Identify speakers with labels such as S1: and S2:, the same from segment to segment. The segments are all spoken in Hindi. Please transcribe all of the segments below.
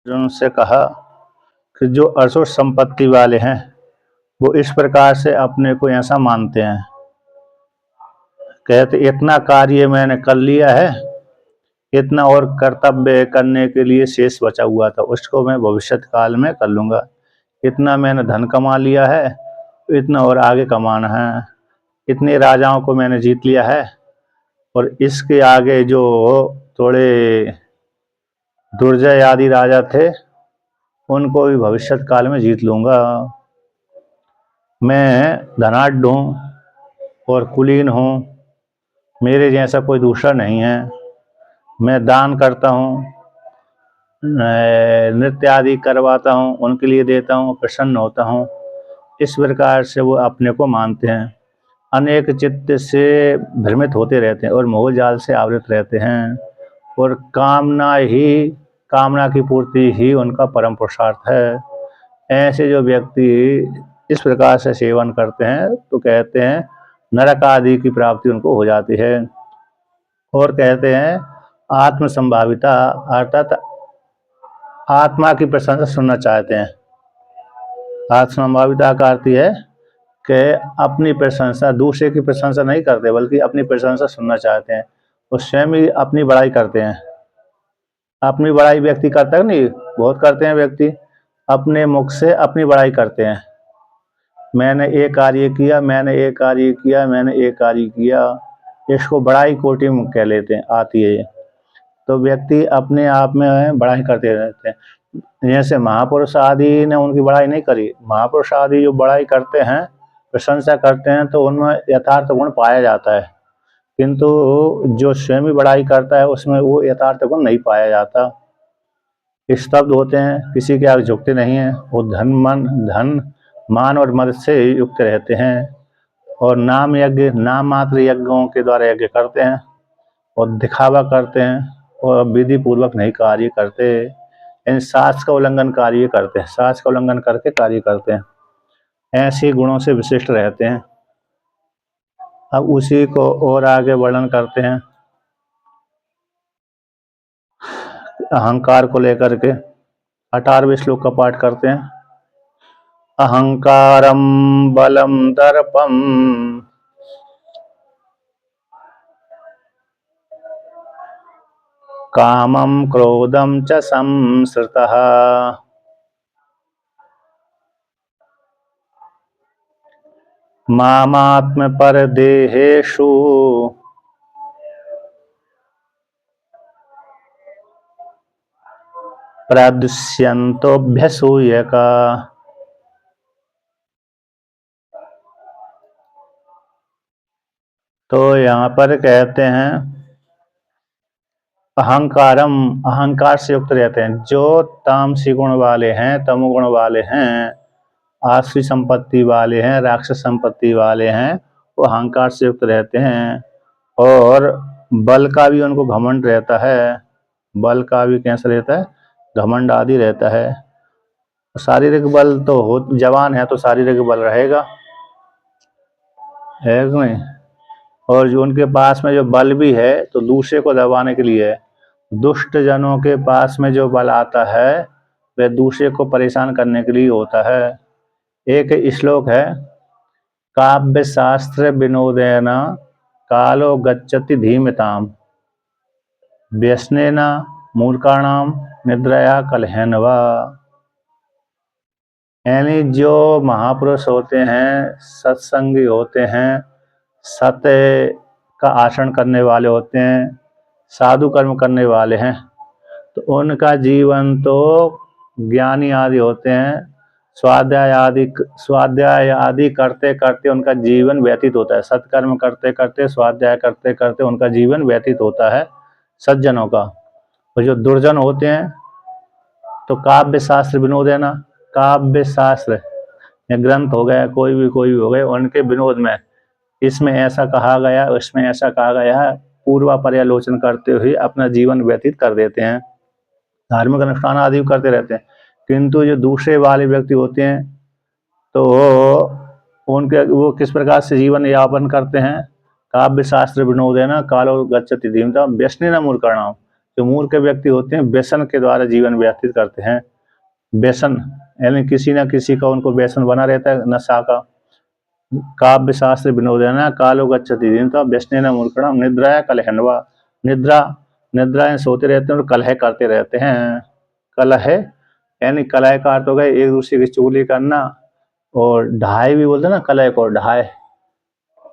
S1: उनसे कहा कि जो असुर संपत्ति वाले हैं वो इस प्रकार से अपने को ऐसा मानते हैं, कहते इतना कार्य मैंने कर लिया है, इतना और कर्तव्य करने के लिए शेष बचा हुआ था, उसको मैं भविष्य काल में कर लूँगा। इतना मैंने धन कमा लिया है, इतना और आगे कमाना है। इतने राजाओं को मैंने जीत लिया है और इसके आगे जो थोड़े दुर्जय आदि राजा थे उनको भी भविष्य काल में जीत लूँगा। मैं धनाढ्य हूँ और कुलीन हूँ, मेरे जैसा कोई दूसरा नहीं है। मैं दान करता हूँ, नृत्य आदि करवाता हूँ, उनके लिए देता हूँ, प्रसन्न होता हूँ। इस प्रकार से वो अपने को मानते हैं। अनेक चित्त से भ्रमित होते रहते हैं और मोह जाल से आवृत रहते हैं और कामना की पूर्ति ही उनका परम पुरुषार्थ है। ऐसे जो व्यक्ति इस प्रकार से सेवन करते हैं तो कहते हैं नरक आदि की प्राप्ति उनको हो जाती है। और कहते हैं आत्म संभाविता अर्थात आत्मा की प्रशंसा सुनना चाहते हैं। आत्म संभाविता का अर्थ है कि अपनी प्रशंसा, दूसरे की प्रशंसा नहीं करते बल्कि अपनी प्रशंसा सुनना चाहते हैं। वो स्वयं ही अपनी बड़ाई करते हैं। अपनी बड़ाई व्यक्ति करता है नहीं, बहुत करते हैं व्यक्ति, अपने मुख से अपनी बड़ाई करते हैं। मैंने ये कार्य किया, मैंने ये कार्य किया, मैंने ये कार्य किया, इसको बड़ाई कोटि में कह लेते हैं, आती है। तो व्यक्ति अपने आप में बड़ाई करते रहते हैं। जैसे महापुरुष आदि ने उनकी बड़ाई नहीं करी। महापुरुष आदि जो बड़ाई करते हैं, प्रशंसा करते हैं, तो उनमें यथार्थ गुण पाया जाता है, किंतु जो स्वयं ही बड़ाई करता है उसमें वो यथार्थ गुण नहीं पाया जाता। स्तब्ध होते हैं, किसी के आगे झुकते नहीं हैं। वो धन मान और मद से युक्त रहते हैं और नाम मात्र यज्ञों के द्वारा यज्ञ करते हैं और दिखावा करते हैं और विधि पूर्वक नहीं कार्य करते। इन शास्त्र का उल्लंघन कार्य करते हैं, शास्त्र का उल्लंघन करके कार्य करते हैं। ऐसे गुणों से विशिष्ट रहते हैं। अब उसी को और आगे वर्णन करते हैं अहंकार को लेकर के। 18वें श्लोक का पाठ करते हैं। अहंकारम बलम दर्पम कामम क्रोधम च संश्रितः मामात्म परदेहेषु प्रदुष्यन्तोऽभ्यसूयका। तो यहाँ पर कहते हैं अहंकारम, अहंकार से युक्त रहते हैं। जो तामसी गुण वाले हैं, तमोगुण वाले हैं, आसुरी संपत्ति वाले हैं, राक्षस संपत्ति वाले हैं, वो अहंकार से युक्त रहते हैं और बल का भी उनको घमंड रहता है। बल का भी कैसा रहता है, घमंड आदि रहता है। शारीरिक बल तो हो, जवान है तो शारीरिक बल रहेगा, है कि नहीं। और जो उनके पास में जो बल भी है तो दूसरे को दबाने के लिए है। दुष्ट जनों के पास में जो बल आता है वह दूसरे को परेशान करने के लिए होता है। एक श्लोक है, काव्य शास्त्र विनोदेन कालो गच्छति धीमताम व्यसनेन मूर्खाणाम निद्रया कलहेन वा। यानी जो महापुरुष होते हैं, सत्संगी होते हैं, सत्य का आचरण करने वाले होते हैं, साधु कर्म करने वाले हैं, तो उनका जीवन तो ज्ञानी आदि होते हैं, स्वाध्याय आदि करते करते उनका जीवन व्यतीत होता है। सत्कर्म करते करते, स्वाध्याय करते करते उनका जीवन व्यतीत होता है सज्जनों का। और जो दुर्जन होते हैं तो काव्य शास्त्र विनोद है ना, काव्य शास्त्र या ग्रंथ हो गया, कोई भी हो गए, उनके विनोद में इसमें ऐसा कहा गया, उसमें ऐसा कहा गया है, पूर्वा पर्यालोचन करते हुए अपना जीवन व्यतीत कर देते हैं। धार्मिक अनुष्ठान आदि करते रहते हैं, किंतु जो दूसरे वाले व्यक्ति होते हैं तो उनके वो किस प्रकार से जीवन यापन करते हैं। काव्य शास्त्र विनोद है ना कालो गच्छति धीमता व्यसनेन मूर्खाणाम, जो मूर्ख व्यक्ति होते हैं व्यसन के द्वारा जीवन व्यतीत करते हैं। व्यसन यानी किसी न किसी का उनको व्यसन बना रहता है नशा का। काव्य शास्त्र विनोदेन कालो गच्छति दीनता व्यसनेन मूर्खणाम निद्राया कलहन्वा। निद्रा निद्रा सोते रहते हैं और कलह करते रहते हैं। कलह यानी कलह का अर्थ हो गया एक दूसरे की चुगली करना, और ढाई भी बोलते हैं ना कलह को, ढाई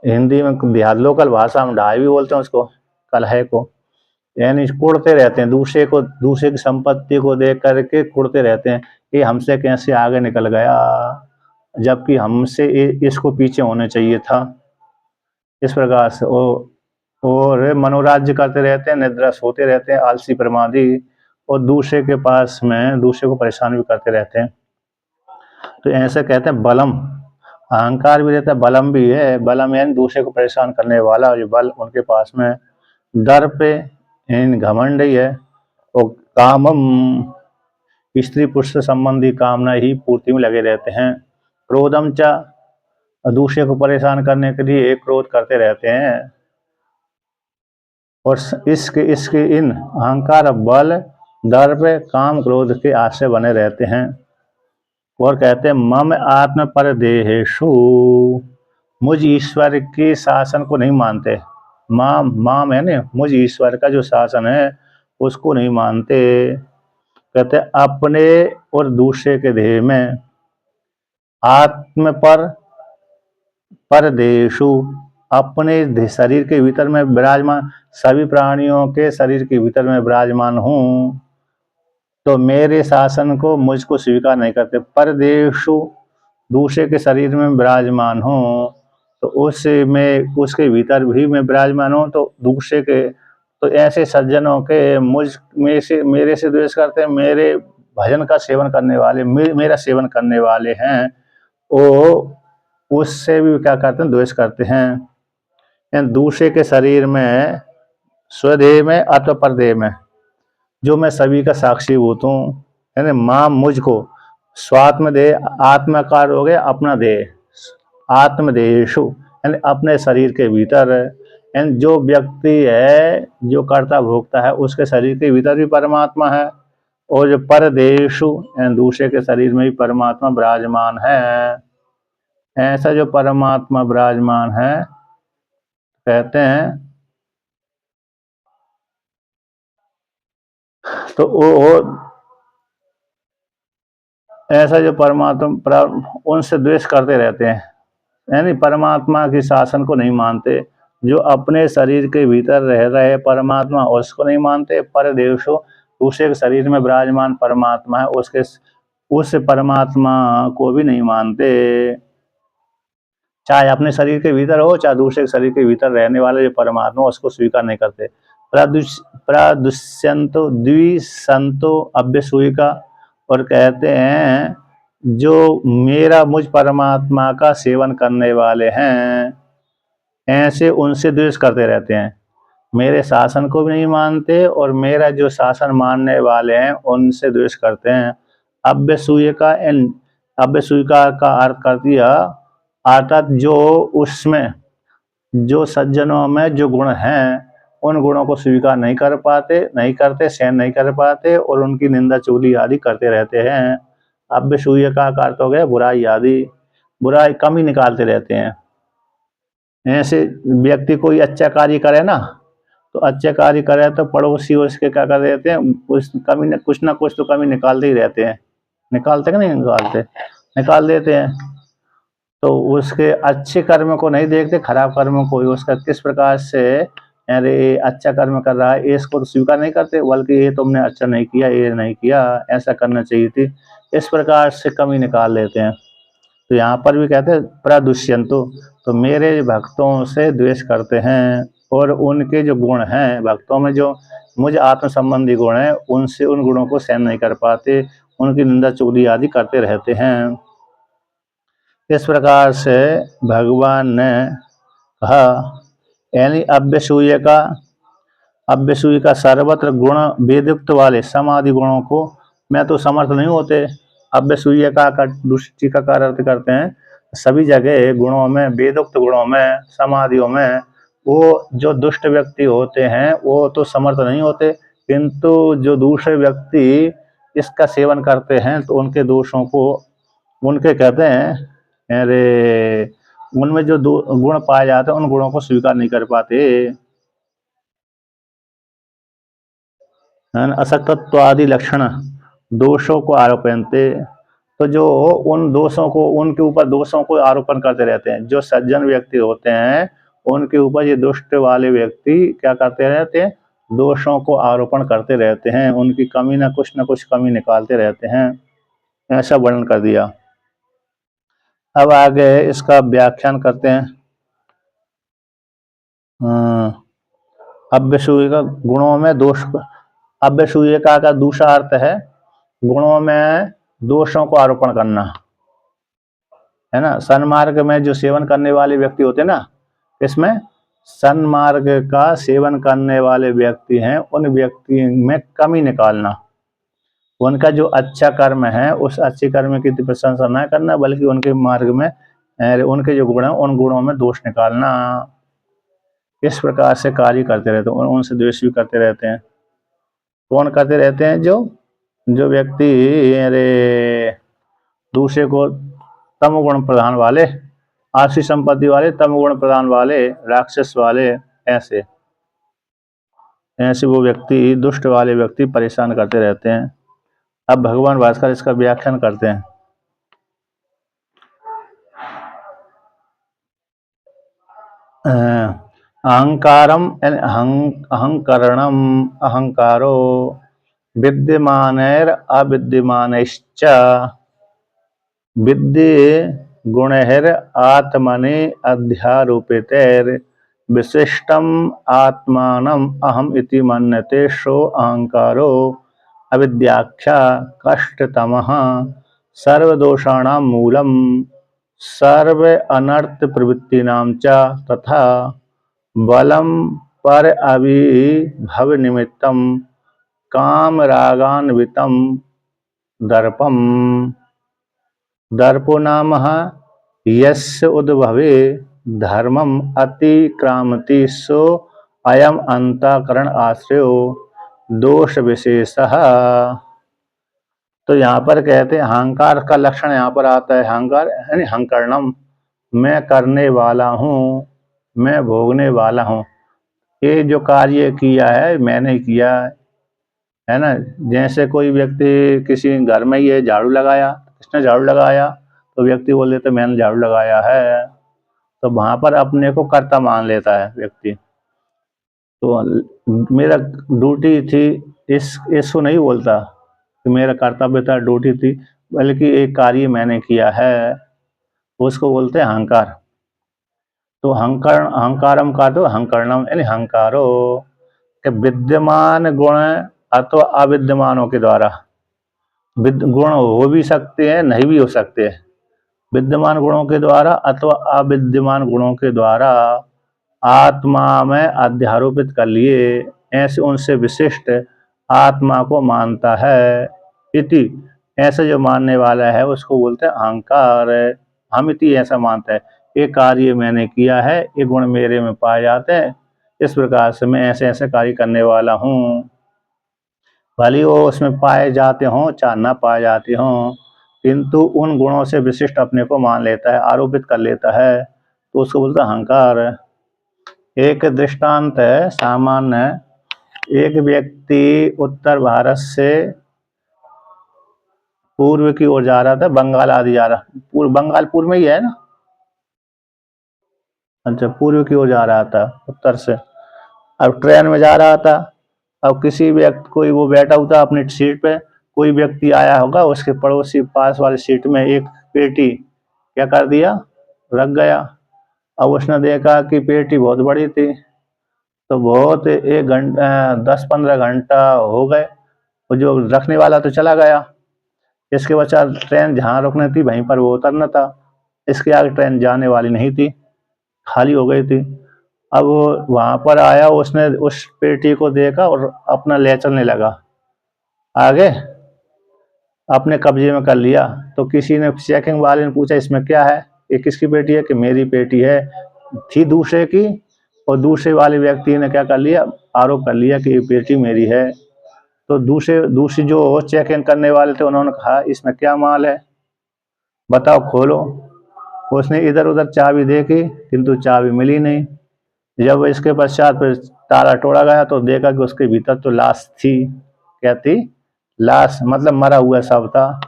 S1: हिंदी में देहात लोकल भाषा में ढाई भी बोलते हैं उसको, कलह को। यानी कुड़ते रहते हैं दूसरे को, दूसरे की संपत्ति को देख करके कुड़ते रहते हैं, ये हमसे कैसे आगे निकल गया जबकि हमसे इसको पीछे होने चाहिए था। इस प्रकार से और मनोराज्य करते रहते हैं, निद्रा सोते रहते हैं, आलसी प्रमादी, और दूसरे के पास में दूसरे को परेशान भी करते रहते हैं। तो ऐसे कहते हैं बलम, अहंकार भी रहता है, बलम भी है। बलम यानी दूसरे को परेशान करने वाला जो बल उनके पास में। दर्प इन घमंड ही है। और कामम स्त्री पुरुष संबंधी कामना ही पूर्ति में लगे रहते हैं। क्रोधम चा दूसरे को परेशान करने के लिए एक क्रोध करते रहते हैं। और इसके इन अहंकार बल दर्प काम क्रोध के आश्रय बने रहते हैं। और कहते हैं मम आत्म परदेहेषु, मुझ ईश्वर के शासन को नहीं मानते। माम है ना, मुझ ईश्वर का जो शासन है उसको नहीं मानते। कहते हैं अपने और दूसरे के देह में आत्म परदेशु, अपने शरीर के भीतर में विराजमान, सभी प्राणियों के शरीर के भीतर में विराजमान हूँ, तो मेरे शासन को मुझको स्वीकार नहीं करते। परदेशु दूसरे के शरीर में विराजमान हूँ, तो उसके भीतर भी मैं विराजमान हूँ, तो दूसरे के, तो ऐसे सज्जनों के मेरे से द्वेष करते हैं। मेरे भजन का सेवन करने वाले, मेरा सेवन करने वाले हैं, वो उससे भी क्या करते हैं, द्वेष करते हैं। दूसरे के शरीर में, स्वदेह में अथवा परदेह में, जो मैं सभी का साक्षीभूत हूँ, यानी मां मुझको, स्वात्मदेह, आत्माकार हो गया अपना देह, आत्मदेहेषु यानी अपने शरीर के भीतर। यानी जो व्यक्ति है, जो कर्ता भोक्ता है, उसके शरीर के भीतर भी परमात्मा है, और जो परदेहेषु यानी दूसरे के शरीर में भी परमात्मा विराजमान है। ऐसा जो परमात्मा विराजमान है, कहते हैं तो वो ऐसा जो परमात्मा उनसे द्वेष करते रहते हैं, यानी परमात्मा के शासन को नहीं मानते। जो अपने शरीर के भीतर रह रहे परमात्मा उसको नहीं मानते। परदेशो दूसरे के शरीर में विराजमान परमात्मा है, उस परमात्मा को भी नहीं मानते। चाहे अपने शरीर के भीतर हो, चाहे दूसरे के शरीर के भीतर रहने वाले जो परमात्मा उसको स्वीकार नहीं करते। प्रादुष्यंतो द्विसंतो अभ्यसूयिका, और कहते हैं जो मेरा मुझ परमात्मा का सेवन करने वाले हैं, ऐसे उनसे द्वेष करते रहते हैं। मेरे शासन को भी नहीं मानते, और मेरा जो शासन मानने वाले हैं उनसे द्वेष करते हैं। अभ्यसूयिका का अर्थ कर दिया, अर्थात जो उसमें, जो सज्जनों में जो गुण हैं उन गुणों को स्वीकार नहीं करते, सहन नहीं कर पाते, और उनकी निंदा चुगली आदि करते रहते हैं। अभ्यसूयिका का अर्थ हो गया बुराई आदि, बुराई कमी निकालते रहते हैं। ऐसे व्यक्ति कोई अच्छा कार्य करे ना, तो अच्छा कार्य करे तो पड़ोसी उसके क्या कर देते हैं, कुछ ना कुछ तो कमी निकालते ही रहते हैं। निकालते कि नहीं निकालते, निकाल देते हैं। तो उसके अच्छे कर्म को नहीं देखते, खराब कर्म को, उसका किस प्रकार से, अरे अच्छा कर्म कर रहा है इसको तो स्वीकार नहीं करते, बल्कि ये तुमने अच्छा नहीं किया, ये नहीं किया, ऐसा करना चाहिए थी, इस प्रकार से कमी निकाल लेते हैं। तो यहाँ पर भी कहते हैं प्रदुष्यंतो, तो मेरे भक्तों से द्वेष करते हैं, और उनके जो गुण हैं भक्तों में, जो मुझ आत्म संबंधी गुण हैं, उनसे उन गुणों को सहन नहीं कर पाते, उनकी निंदा चुगली आदि करते रहते हैं। इस प्रकार से भगवान ने कहा, यानी अभ्यसूय का सर्वत्र गुण वेदयुक्त वाले समाधि गुणों को मैं तो समर्थ नहीं होते। अभ्यसूय का दुष्टि का अर्थ करते हैं सभी जगह गुणों में, वेदोक्त गुणों में, समाधियों में, वो जो दुष्ट व्यक्ति होते हैं वो तो समर्थ नहीं होते। किंतु जो दूसरे व्यक्ति इसका सेवन करते हैं तो उनके दोषों को, उनके कहते हैं अरे उनमें जो गुण पाए जाते हैं उन गुणों को स्वीकार नहीं कर पाते। असक्तत्वादि लक्षण दोषों को आरोपयन्ते, तो जो उन दोषों को, उनके ऊपर दोषों को आरोपण करते रहते हैं, जो सज्जन व्यक्ति होते हैं उनके ऊपर ये दुष्ट वाले व्यक्ति क्या करते रहते हैं, दोषों को आरोपण करते रहते हैं, उनकी कमी ना कुछ कमी निकालते रहते हैं। ऐसा वर्णन कर दिया। अब आगे इसका व्याख्यान करते हैं। अव्यसूय का गुणों में दोष, अव्यसूय का दूसरा अर्थ है गुणों में दोषों को आरोपण करना, है ना। सन्मार्ग में जो सेवन करने वाले व्यक्ति होते हैं ना, इसमें सन्मार्ग का सेवन करने वाले व्यक्ति हैं, उन व्यक्ति में कमी निकालना, उनका जो अच्छा कर्म है उस अच्छे कर्म की प्रशंसा न करना, बल्कि उनके मार्ग में उनके जो गुण हैं उन गुणों में दोष निकालना। इस प्रकार से कार्य करते रहते हैं, उनसे द्वेष भी करते रहते हैं। कौन करते रहते हैं? जो व्यक्ति अरे दूसरे को तमोगुण प्रधान वाले, आशी संपत्ति वाले, तमोगुण प्रधान वाले, राक्षस वाले, ऐसे वो व्यक्ति, दुष्ट वाले व्यक्ति परेशान करते रहते हैं। अब भगवान भास्कर इसका व्याख्यान करते हैं। अहंकारम अहंकरणम अहंकारो विद्यमानैर अविद्यमानैश्च विद्ये गुणैर आत्मनि अध्यारोपितैर विशिष्टम आत्मानम अहम इति मन्यते सो अहंकारो अविद्याख्या कष्टतमः सर्वदोषाणां मूलम सर्व अनर्थ प्रवृत्तिनां च तथा बलम पर अभिभव निमित्तम काम रागान्वितम दर्पम। दर्पो नाम यस्य उद्भवे धर्मम अतिक्रामति सो अयम अंतःकरण आश्रयो दोष विशेषः। तो यहाँ पर कहते हैं अहंकार का लक्षण यहाँ पर आता है, अहंकार यानी अहंकरणम, मैं करने वाला हूँ, मैं भोगने वाला हूँ, ये जो कार्य किया है मैंने किया है ना। जैसे कोई व्यक्ति किसी घर में ही है, झाड़ू लगाया, किसने झाड़ू लगाया, तो व्यक्ति बोल देता मैंने झाड़ू लगाया है, तो वहाँ पर अपने को कर्ता मान लेता है व्यक्ति। तो मेरा ड्यूटी थी, इसको नहीं बोलता कि मेरा कर्तव्य था, ड्यूटी थी, बल्कि एक कार्य मैंने किया है, उसको बोलते हैं अहंकार। तो अहंकारम का तो अहंकरणम यानी अहंकारो के विद्यमान गुण अथवा अविद्यमानों के द्वारा, गुण हो भी सकते हैं, नहीं भी हो सकते हैं, विद्यमान गुणों के द्वारा अथवा अविद्यमान गुणों के द्वारा आत्मा में अध्यारोपित कर लिए, ऐसे उनसे विशिष्ट आत्मा को मानता है। इति ऐसा जो मानने वाला है उसको बोलते हैं अहंकार। हम इति ऐसा मानता है, ये कार्य मैंने किया है, ये गुण मेरे में पाए जाते हैं, इस प्रकार से मैं ऐसे ऐसे कार्य करने वाला हूँ। भले वो उसमें पाए जाते हों चाहे न पाए जाते हों, किंतु उन गुणों से विशिष्ट अपने को मान लेता है, आरोपित कर लेता है, तो उसको बोलते हैं अहंकार। एक दृष्टांत है सामान्य, एक व्यक्ति उत्तर भारत से पूर्व की ओर जा रहा था, बंगाल आदि जा रहा, बंगाल पूर्व में ही है ना, अच्छा पूर्व की ओर जा रहा था उत्तर से। अब ट्रेन में जा रहा था, अब किसी व्यक्ति, कोई वो बैठा हुआ था अपनी सीट पे, कोई व्यक्ति आया होगा, उसके पड़ोसी पास वाली सीट में एक पेटी क्या कर दिया, रख गया। अब उसने देखा कि पेटी बहुत बड़ी थी, तो बहुत 1 घंटा 10-15 घंटा हो गए, वो जो रखने वाला तो चला गया। इसके पश्चात ट्रेन जहाँ रुकनी थी वहीं पर वो उतरना था, इसके आगे ट्रेन जाने वाली नहीं थी, खाली हो गई थी। अब वहाँ पर आया, उसने उस पेटी को देखा और अपना ले चलने लगा, आगे अपने कब्जे में कर लिया। तो किसी ने, चेकिंग वाले ने पूछा इसमें क्या है, ये किसकी पेटी है, कि मेरी पेटी है, थी दूसरे की, और दूसरे वाले व्यक्ति ने क्या कर लिया, आरोप कर लिया कि ये पेटी मेरी है। तो दूसरी जो चेक इन करने वाले थे उन्होंने कहा इसमें क्या माल है, बताओ खोलो। उसने इधर उधर चाबी देखी किंतु चाबी मिली नहीं। जब इसके पश्चात फिर ताला तोड़ा गया तो देखा कि उसके भीतर तो लाश थी। क्या थी? लाश, मतलब मरा हुआ शव था।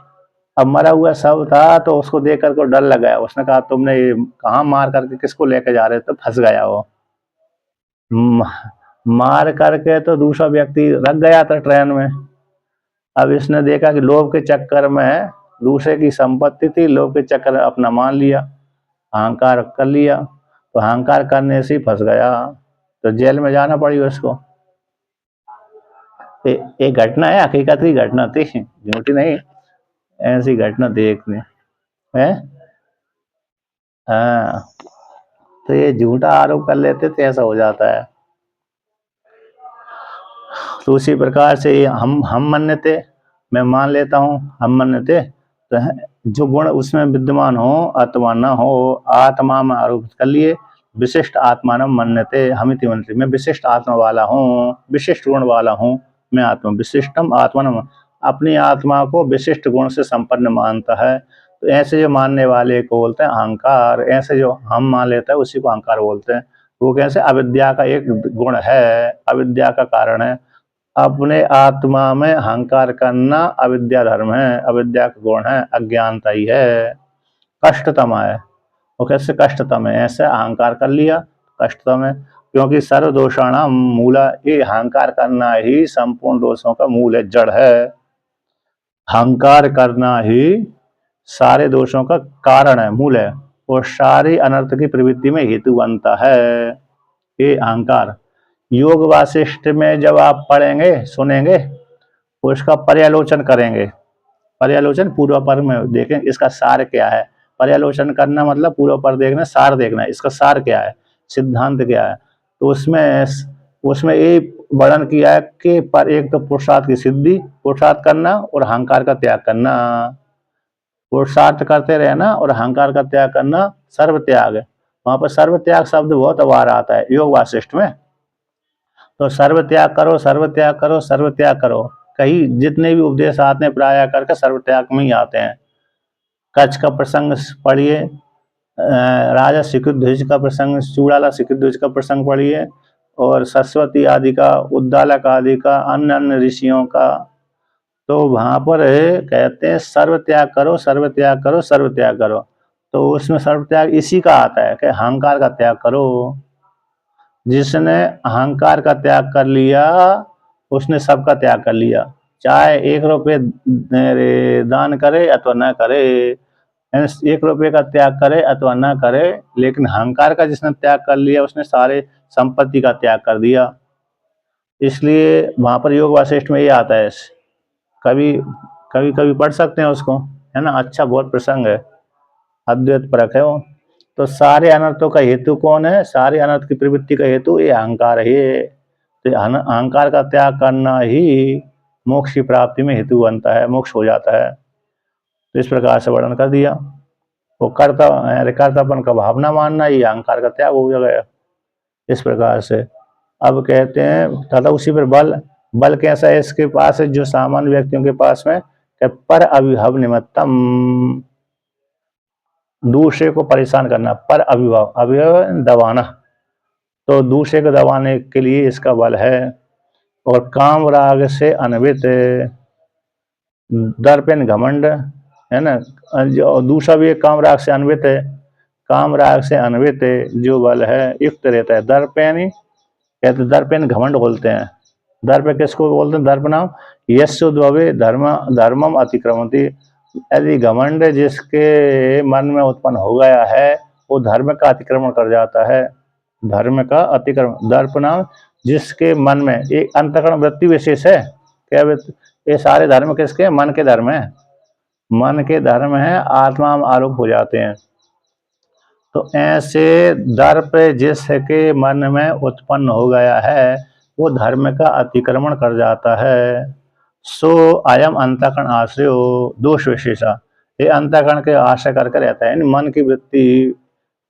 S1: अब मरा हुआ शव था तो उसको देख करके डर लग गया। उसने कहा तुमने ये कहाँ मार करके किसको लेके जा रहे थे? फंस गया वो। म- मार करके तो दूसरा व्यक्ति रख गया था ट्रेन में। अब इसने देखा कि लोभ के चक्कर में, दूसरे की संपत्ति थी, लोभ के चक्कर में अपना मान लिया, अहंकार कर लिया, तो अहंकार करने से ही फंस गया, तो जेल में जाना पड़ी उसको। एक घटना है, हकीकत की घटना थी, झूठी नहीं, ऐसी घटना थी एक में है। हाँ, तो ये झूठा आरोप कर लेते थे, ऐसा हो जाता है। तो उसी प्रकार से हम मान्यते, मैं मान लेता हूँ, हम मान्यते, तो जो गुण उसमें विद्यमान हो आत्मा न हो, आत्मा में आरोप कर लिए। विशिष्ट आत्मा न मान्यते हमिति मंत्री, मैं विशिष्ट आत्मा वाला हूँ, विशिष्ट गुण वाला हूँ, मैं आत्मा विशिष्टम आत्मा न, अपनी आत्मा को विशिष्ट गुण से संपन्न मानता है। तो ऐसे जो मानने वाले को बोलते हैं अहंकार, ऐसे जो हम मान लेते हैं उसी को अहंकार बोलते हैं। वो कैसे? अविद्या का एक गुण है, अविद्या का कारण है। अपने आत्मा में अहंकार करना अविद्या धर्म है, अविद्या का गुण है, अज्ञानता ही है, कष्टतम है। वो कैसे कष्टतम है? ऐसे अहंकार कर लिया, कष्टतम है। क्योंकि सर्व दोषाणाम मूला, ये अहंकार करना ही संपूर्ण दोषों का मूल है, जड़ है। अहंकार करना ही सारे दोषों का कारण है, मूल है, और सारी अनर्थ की प्रवृत्ति में हेतु बनता है ये अहंकार। योग वासिष्ठ में जब आप पढ़ेंगे सुनेंगे, उसका पर्यालोचन करेंगे। पर्यालोचन पूर्व पर में देखें इसका सार क्या है। पर्यालोचन करना मतलब पूर्व पर देखना, सार देखना, इसका सार क्या है, सिद्धांत क्या है। तो उसमें उसमें ये वर्णन किया है कि पर एक तो पुरुषार्थ की सिद्धि, पुरुषार्थ करना और अहंकार का त्याग करना। पुरुषार्थ करते रहना और अहंकार का त्याग करना, सर्व त्याग। वहां पर सर्व त्याग शब्द बहुत बार आता है योग वासिष्ठ में। तो सर्व त्याग करो, सर्व त्याग करो, सर्व त्याग करो, कहीं जितने भी उपदेश आते हैं प्राय करके सर्व त्याग में ही आते हैं। कच्छ का प्रसंग पढ़िए, राजा सिकुध्वज का प्रसंग, चूड़ाला सिकुध्वज का प्रसंग पढ़िए, और सरस्वती आदि का, उद्दालक आदि का, अन्य अन्य ऋषियों का। तो वहां पर कहते हैं सर्व त्याग करो, सर्व त्याग करो, सर्व त्याग करो। तो उसमें सर्व त्याग इसी का आता है कि अहंकार का त्याग करो। जिसने अहंकार का त्याग कर लिया उसने सबका त्याग कर लिया, चाहे 1 रुपये दान करे अथवा न करे, 1 रुपये का त्याग करे अथवा न करे, लेकिन अहंकार का जिसने त्याग कर लिया उसने सारे संपत्ति का त्याग कर दिया। इसलिए वहां पर योग वासिष्ठ में ये आता है, कभी कभी कभी पढ़ सकते हैं उसको, है ना, अच्छा बहुत प्रसंग है, अद्वैत परक है वो। तो सारे अनर्थों का हेतु कौन है? सारे अनर्थ की प्रवृत्ति का हेतु ये अहंकार है। तो अहंकार का त्याग करना ही मोक्ष की प्राप्ति में हेतु बनता है, मोक्ष हो जाता है। तो इस प्रकार से वर्णन कर दिया। वो कर्तापन का भावना मानना ये अहंकार का त्याग हो गया, इस प्रकार से। अब कहते हैं तथा उसी पर बल, बल कैसा है इसके पास है जो सामान्य व्यक्तियों के पास में, पर अभिभव निमित्तम, दूसरे को परेशान करना, पर अभिभव, अभिभव दबाना, तो दूसरे को दबाने के लिए इसका बल है। और काम राग से अनवित, दर्पण घमंड, है ना, जो दूसरा भी एक काम राग से अनवित है, काम राग से अनवित जो बल है युक्त रहता है। दर्पण कहते, दर्पण घमंड बोलते हैं। दर्प किसको बोलते हैं? दर्प नाम यशोद्भवे धर्म धर्मम अतिक्रमती, यदि घमंड जिसके मन में उत्पन्न हो गया है वो धर्म का अतिक्रमण कर जाता है, धर्म का अतिक्रमण। दर्प नाम जिसके मन में एक अंतःकरण वृत्ति विशेष है, क्या ये सारे धर्म किसके? मन के धर्म है, मन के धर्म है, आत्मा में आरोप हो जाते हैं। तो ऐसे दर्प जिसके मन में उत्पन्न हो गया है वो धर्म का अतिक्रमण कर जाता है। सो अयम अंतःकरण आश्रय दोष विशेषा, ये अंतःकरण के आश्रय करके रहता है, मन की वृत्ति,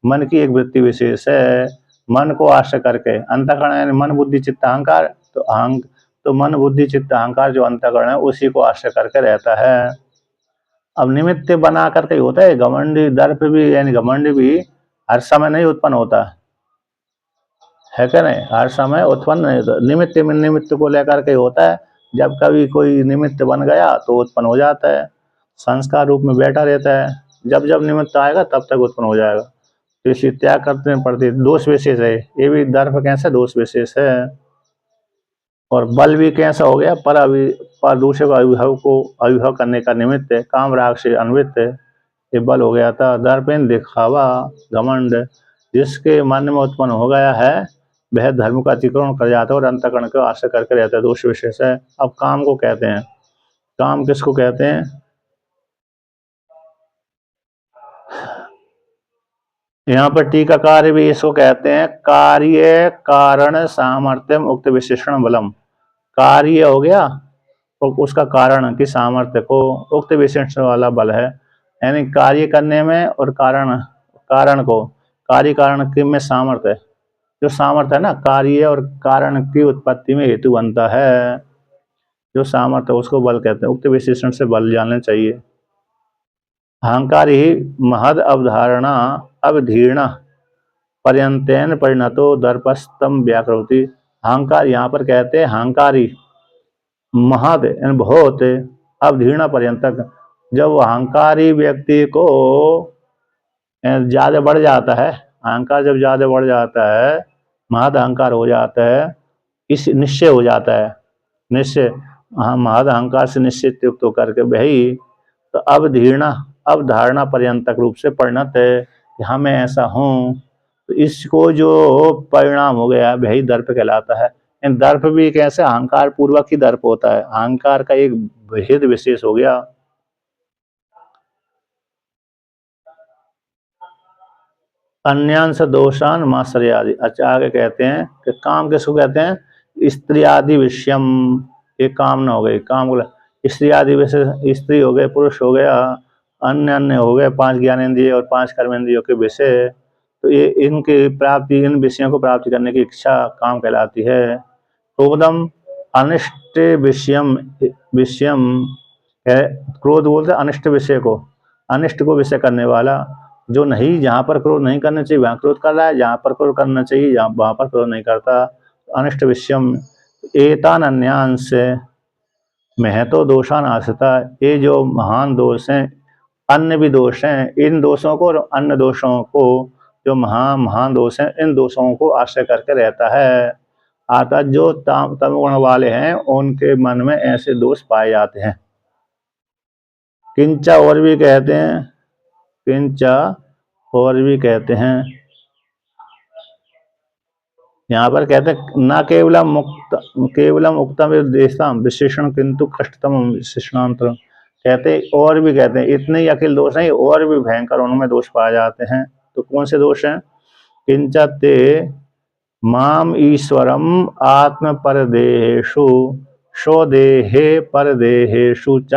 S1: मन की एक वृत्ति विशेष है, मन को आश्रय करके। अंतःकरण यानी मन बुद्धि चित्त अहंकार, तो तो मन बुद्धि चित्त अहंकार जो अंतःकरण है उसी को आश्रय करके रहता है। अब निमित्त बना करके होता है घमंडी, दर्प भी यानी घमंड भी हर समय नहीं उत्पन्न होता है क्या नहीं, हर समय उत्पन्न नहीं होता, निमित्त में निमित्त को लेकर के होता है। जब कभी कोई निमित्त बन गया तो उत्पन्न हो जाता है, संस्कार रूप में बैठा रहता है, जब जब निमित्त आएगा तब तक उत्पन्न हो जाएगा। तो इसी त्याग करते पड़ते दोष विशेष है, ये भी दर्प कैसे दोष विशेष है। और बल भी कैसा हो गया, पर दूसरे को अभिभव करने का निमित्त है, काम राग से अन्वित है, ये बल हो गया था। दर्पेन दिखावा घमंड जिसके मन में उत्पन्न हो गया है वह धर्म का अतिक्रमण कर जाता है और अंतःकरण को आश्रय करके रहता है, दोष विशेष है। अब काम को कहते हैं, काम किसको कहते हैं, यहाँ पर टीकाकार भी इसको कहते हैं कार्य कारण सामर्थ्यम उक्त विशेषण बलम। कार्य हो गया और उसका कारण की सामर्थ्य को उक्त विशेषण वाला बल है, यानी कार्य करने में और कारण को कार्य कारण के में सामर्थ्य है, जो सामर्थ्य है ना कार्य और कारण की उत्पत्ति में हेतु बनता है, जो सामर्थ्य उसको बल कहते हैं। उक्त विशेषण से बल जानना चाहिए। अहंकार ही महद अवधारणा अवधीर्ण पर्यंतेन परिणतो दर्पस्तम व्याकृति। अहंकार यहाँ पर कहते हैं अहंकारी महद यानी बहुत अवधीर्ण पर्यंतक, जब अहंकारी व्यक्ति को ज्यादा बढ़ जाता है, अहंकार जब ज्यादा बढ़ जाता है, महद अहंकार हो जाता है, इस निश्चय हो जाता है, निश्चय महद अहंकार से निश्चित युक्त होकर के वही तो अवधारणा पर्यंतक रूप से परिणत है कि हाँ मैं ऐसा हूँ, तो इसको जो परिणाम हो गया वही दर्प कहलाता है। दर्प भी एक ऐसे अहंकार पूर्वक ही दर्प होता है, अहंकार का एक भेद विशेष हो गया। अन्यांश दोषान माश्रय आदि। अच्छा आगे कहते हैं कि काम किसको कहते हैं, स्त्री आदि विषयम, ये काम न हो गई, काम को स्त्री आदि विषय, स्त्री हो गए, पुरुष हो गया, अन्य अन्य हो गए, 5 ज्ञानेंद्रिय और 5 कर्मेंद्रियों के विषय, तो ये इनकी प्राप्ति, इन विषयों को प्राप्ति करने की इच्छा काम कहलाती है। क्रोधम अनिष्ट विषयम, विषयम है, क्रोध बोलते अनिष्ट विषय को, अनिष्ट को विषय करने वाला, जो नहीं, जहाँ पर क्रोध नहीं करना चाहिए वहाँ क्रोध कर रहा है, जहाँ पर क्रोध करना चाहिए वहाँ पर क्रोध नहीं करता, अनिष्ट विषयम। एतान अन्यांश महतो दोषान आश्रिता, ये जो महान दोष हैं, अन्य भी दोष हैं, इन दोषों को और अन्य दोषों को, जो महान दोष हैं इन दोषों को आश्रय करके रहता है। अर्थात जो तमगुण वाले हैं उनके मन में ऐसे दोष पाए जाते हैं। किंचा और भी कहते हैं, किंचा और भी कहते हैं, यहाँ पर कहते हैं न केवलम उक्तम विशेषण किंतु कष्टतम विशेषणांतर, कहते और भी कहते हैं इतने ही अखिल दोष नहीं, और भी भयंकर उनमें दोष पाए जाते हैं। तो कौन से दोष हैं, किंचा ते माम ईश्वरम आत्म परदेहेषु स्वदेहे परदेहेषु च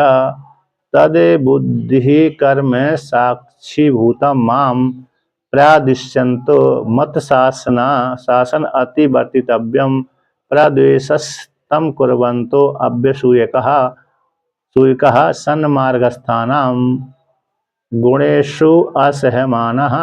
S1: तद बुद्धि कर्म साक्षीभूतम माम प्रादिश्यन्तो मत शासन अतिवर्तितव्यम प्रद्वेषस्तम कुर्वन्तो सूयकः सन्मार्गस्थानां गुणेषु असहमानः।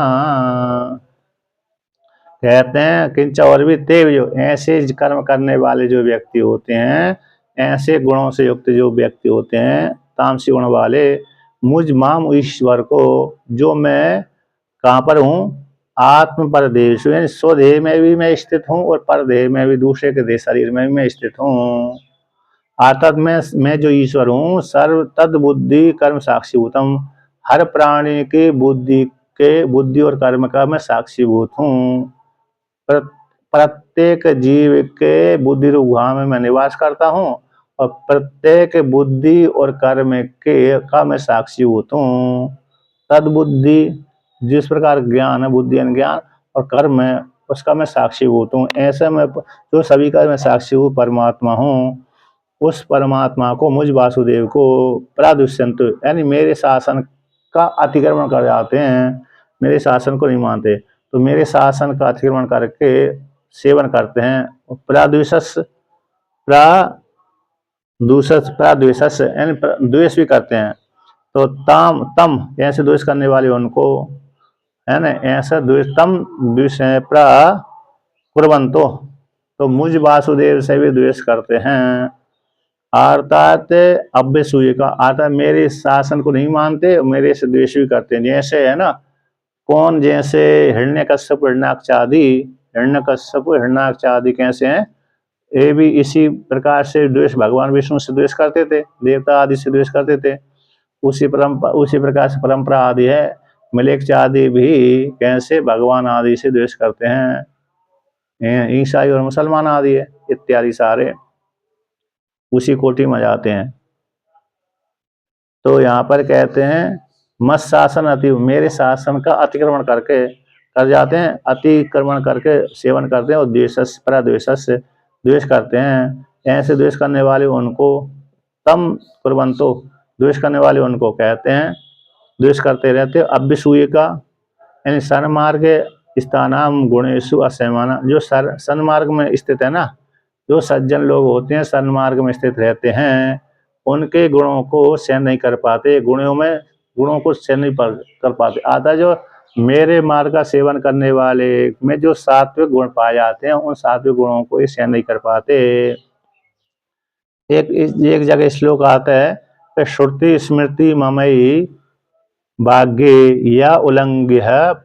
S1: कहते हैं किंच और भी ते, जो ऐसे कर्म करने वाले जो व्यक्ति होते हैं, ऐसे गुणों से युक्त जो व्यक्ति होते हैं, तामसी गुण वाले, मुझ माम ईश्वर को, जो मैं कहाँ पर हूँ, आत्म परदेश, यानी स्वदेह में भी मैं स्थित हूँ और परदेह में भी, दूसरे के देह शरीर में भी मैं स्थित हूँ। अर्थात मैं जो ईश्वर हूँ, सर्व तद बुद्धि कर्म साक्षीभूतम, हर प्राणी की बुद्धि और कर्म का मैं साक्षीभूत हूँ। प्रत्येक जीव के बुद्धि रूप गुहा में मैं निवास करता हूँ और प्रत्येक बुद्धि और कर्म का मैं साक्षीभूत हूँ। तद बुद्धि, जिस प्रकार ज्ञान है, बुद्धि ज्ञान और कर्म है, उसका मैं साक्षीभूत हूँ। ऐसे में जो सभी का मैं साक्षीभूत परमात्मा हूँ, उस परमात्मा को, मुझ वासुदेव को प्रादुष्यंत, यानी मेरे शासन का अतिक्रमण कर जाते हैं, मेरे शासन को नहीं मानते, तो मेरे शासन का अतिक्रमण करके सेवन करते हैं। प्राद्वेषस, दूसरा द्वेषस यानी द्वेष भी करते हैं। तो तम तम ऐसे द्वेष करने वाले उनको, है ना, ऐसा द्वेष तम द्वेष कुर्वन्तो, तो मुझ वासुदेव से भी द्वेष करते हैं। अर्थात अभ्यसूय का आता मेरे शासन को नहीं मानते, मेरे से द्वेष भी करते हैं। जैसे है ना, कौन, जैसे हिरण्यकश्यप हिरण्याक्षादि, हिरण्यकश्यप हिरण्याक्षादि कैसे हैं, ये भी इसी प्रकार से द्वेष भगवान विष्णु से द्वेष करते थे, देवता आदि से द्वेष करते थे। उसी प्रकार से परंपरा आदि है, मलेच्छ आदि भी कैसे भगवान आदि से द्वेष करते हैं। ईसाई और मुसलमान आदि है इत्यादि सारे उसी कोटि में जाते हैं। तो यहाँ पर कहते हैं मत शासन अति, मेरे शासन का अतिक्रमण करके कर जाते हैं, अतिक्रमण करके सेवन करते हैं, और द्वेषस पराद्वेषस से द्वेष करते हैं। ऐसे द्वेष करने वाले उनको तम कुर्वन्तो, द्वेष करने वाले उनको कहते हैं, द्वेष करते रहते। अभ्यसूय का यानी सन्मार्ग स्थानाम गुणेशु असमाना, जो सन्मार्ग में स्थित है ना, जो सज्जन लोग होते हैं सन्मार्ग में स्थित रहते हैं, उनके गुणों को सहन नहीं कर पाते, गुणों को सहन नहीं कर पाते। आता जो मेरे मार्ग का सेवन करने वाले में जो सात्विक गुण पाए जाते हैं, उन सात्विक गुणों को ये सहन नहीं कर पाते। एक जगह श्लोक आता है कि श्रुति स्मृति ममई भाग्ये या उल्लंघ्य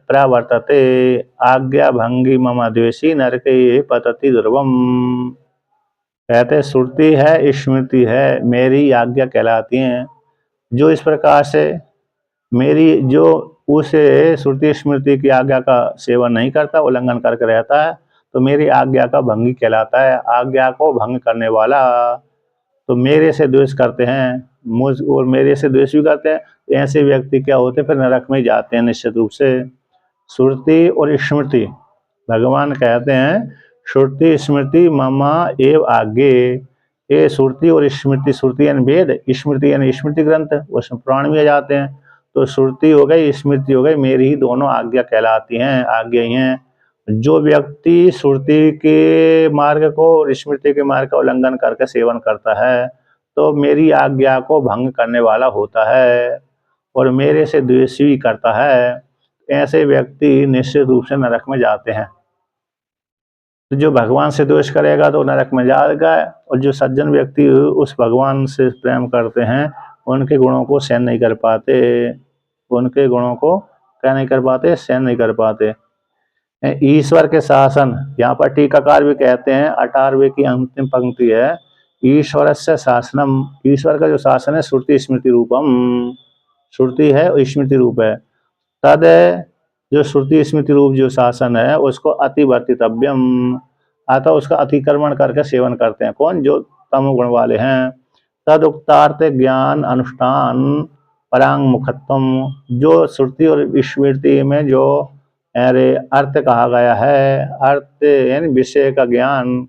S1: प्रवर्तते, आज्ञा भंगी मम द्वेषी नरके पतति ध्रुवम। कहते श्रुति है स्मृति है मेरी आज्ञा कहलाती हैं। जो इस प्रकार से मेरी जो उसे श्रुति स्मृति की आज्ञा का सेवन नहीं करता, उल्लंघन करके रहता है, तो मेरी आज्ञा का भंगी कहलाता है। आज्ञा को भंग करने वाला तो मेरे से द्वेष करते हैं, मुझ और मेरे से द्वेष भी करते हैं। तो ऐसे व्यक्ति क्या होते हैं, फिर नरक में जाते हैं निश्चित रूप से। श्रुति और स्मृति, भगवान कहते हैं श्रुति स्मृति ममा एव आगे, ये श्रुति और स्मृति, श्रुति यानी वेद, स्मृति यानी स्मृति ग्रंथ, उसमें पुराण भी आ जाते हैं। तो श्रुति हो गई स्मृति हो गई मेरी ही दोनों आज्ञा कहलाती हैं, आज्ञा ही हैं। जो व्यक्ति श्रुति के मार्ग को और स्मृति के मार्ग का उल्लंघन करके सेवन करता है, तो मेरी आज्ञा को भंग करने वाला होता है और मेरे से द्वेष भी करता है। ऐसे व्यक्ति निश्चित रूप से नरक में जाते हैं। तो जो भगवान से द्वेष करेगा तो नरक में जाएगा, और जो सज्जन व्यक्ति उस भगवान से प्रेम करते हैं, उनके गुणों को सहन नहीं कर पाते, उनके गुणों को क्या नहीं कर पाते, सहन नहीं कर पाते। ईश्वर के शासन, यहाँ पर टीकाकार भी कहते हैं, 18वें की अंतिम पंक्ति है, ईश्वर से शासनम, ईश्वर का जो शासन है श्रुति स्मृति रूपम, श्रुति है और स्मृति रूप है। तद जो श्रुति स्मृति रूप जो शासन है उसको अतिवर्तितव्यम, अतः उसका अतिक्रमण करके सेवन करते हैं। कौन, जो तमोगुण वाले हैं। तद उक्तार्थ ज्ञान अनुष्ठान परांग मुखत्व, जो श्रुति और स्मृति में जो अरे अर्थ कहा गया है, अर्थ यानी विषय का ज्ञान,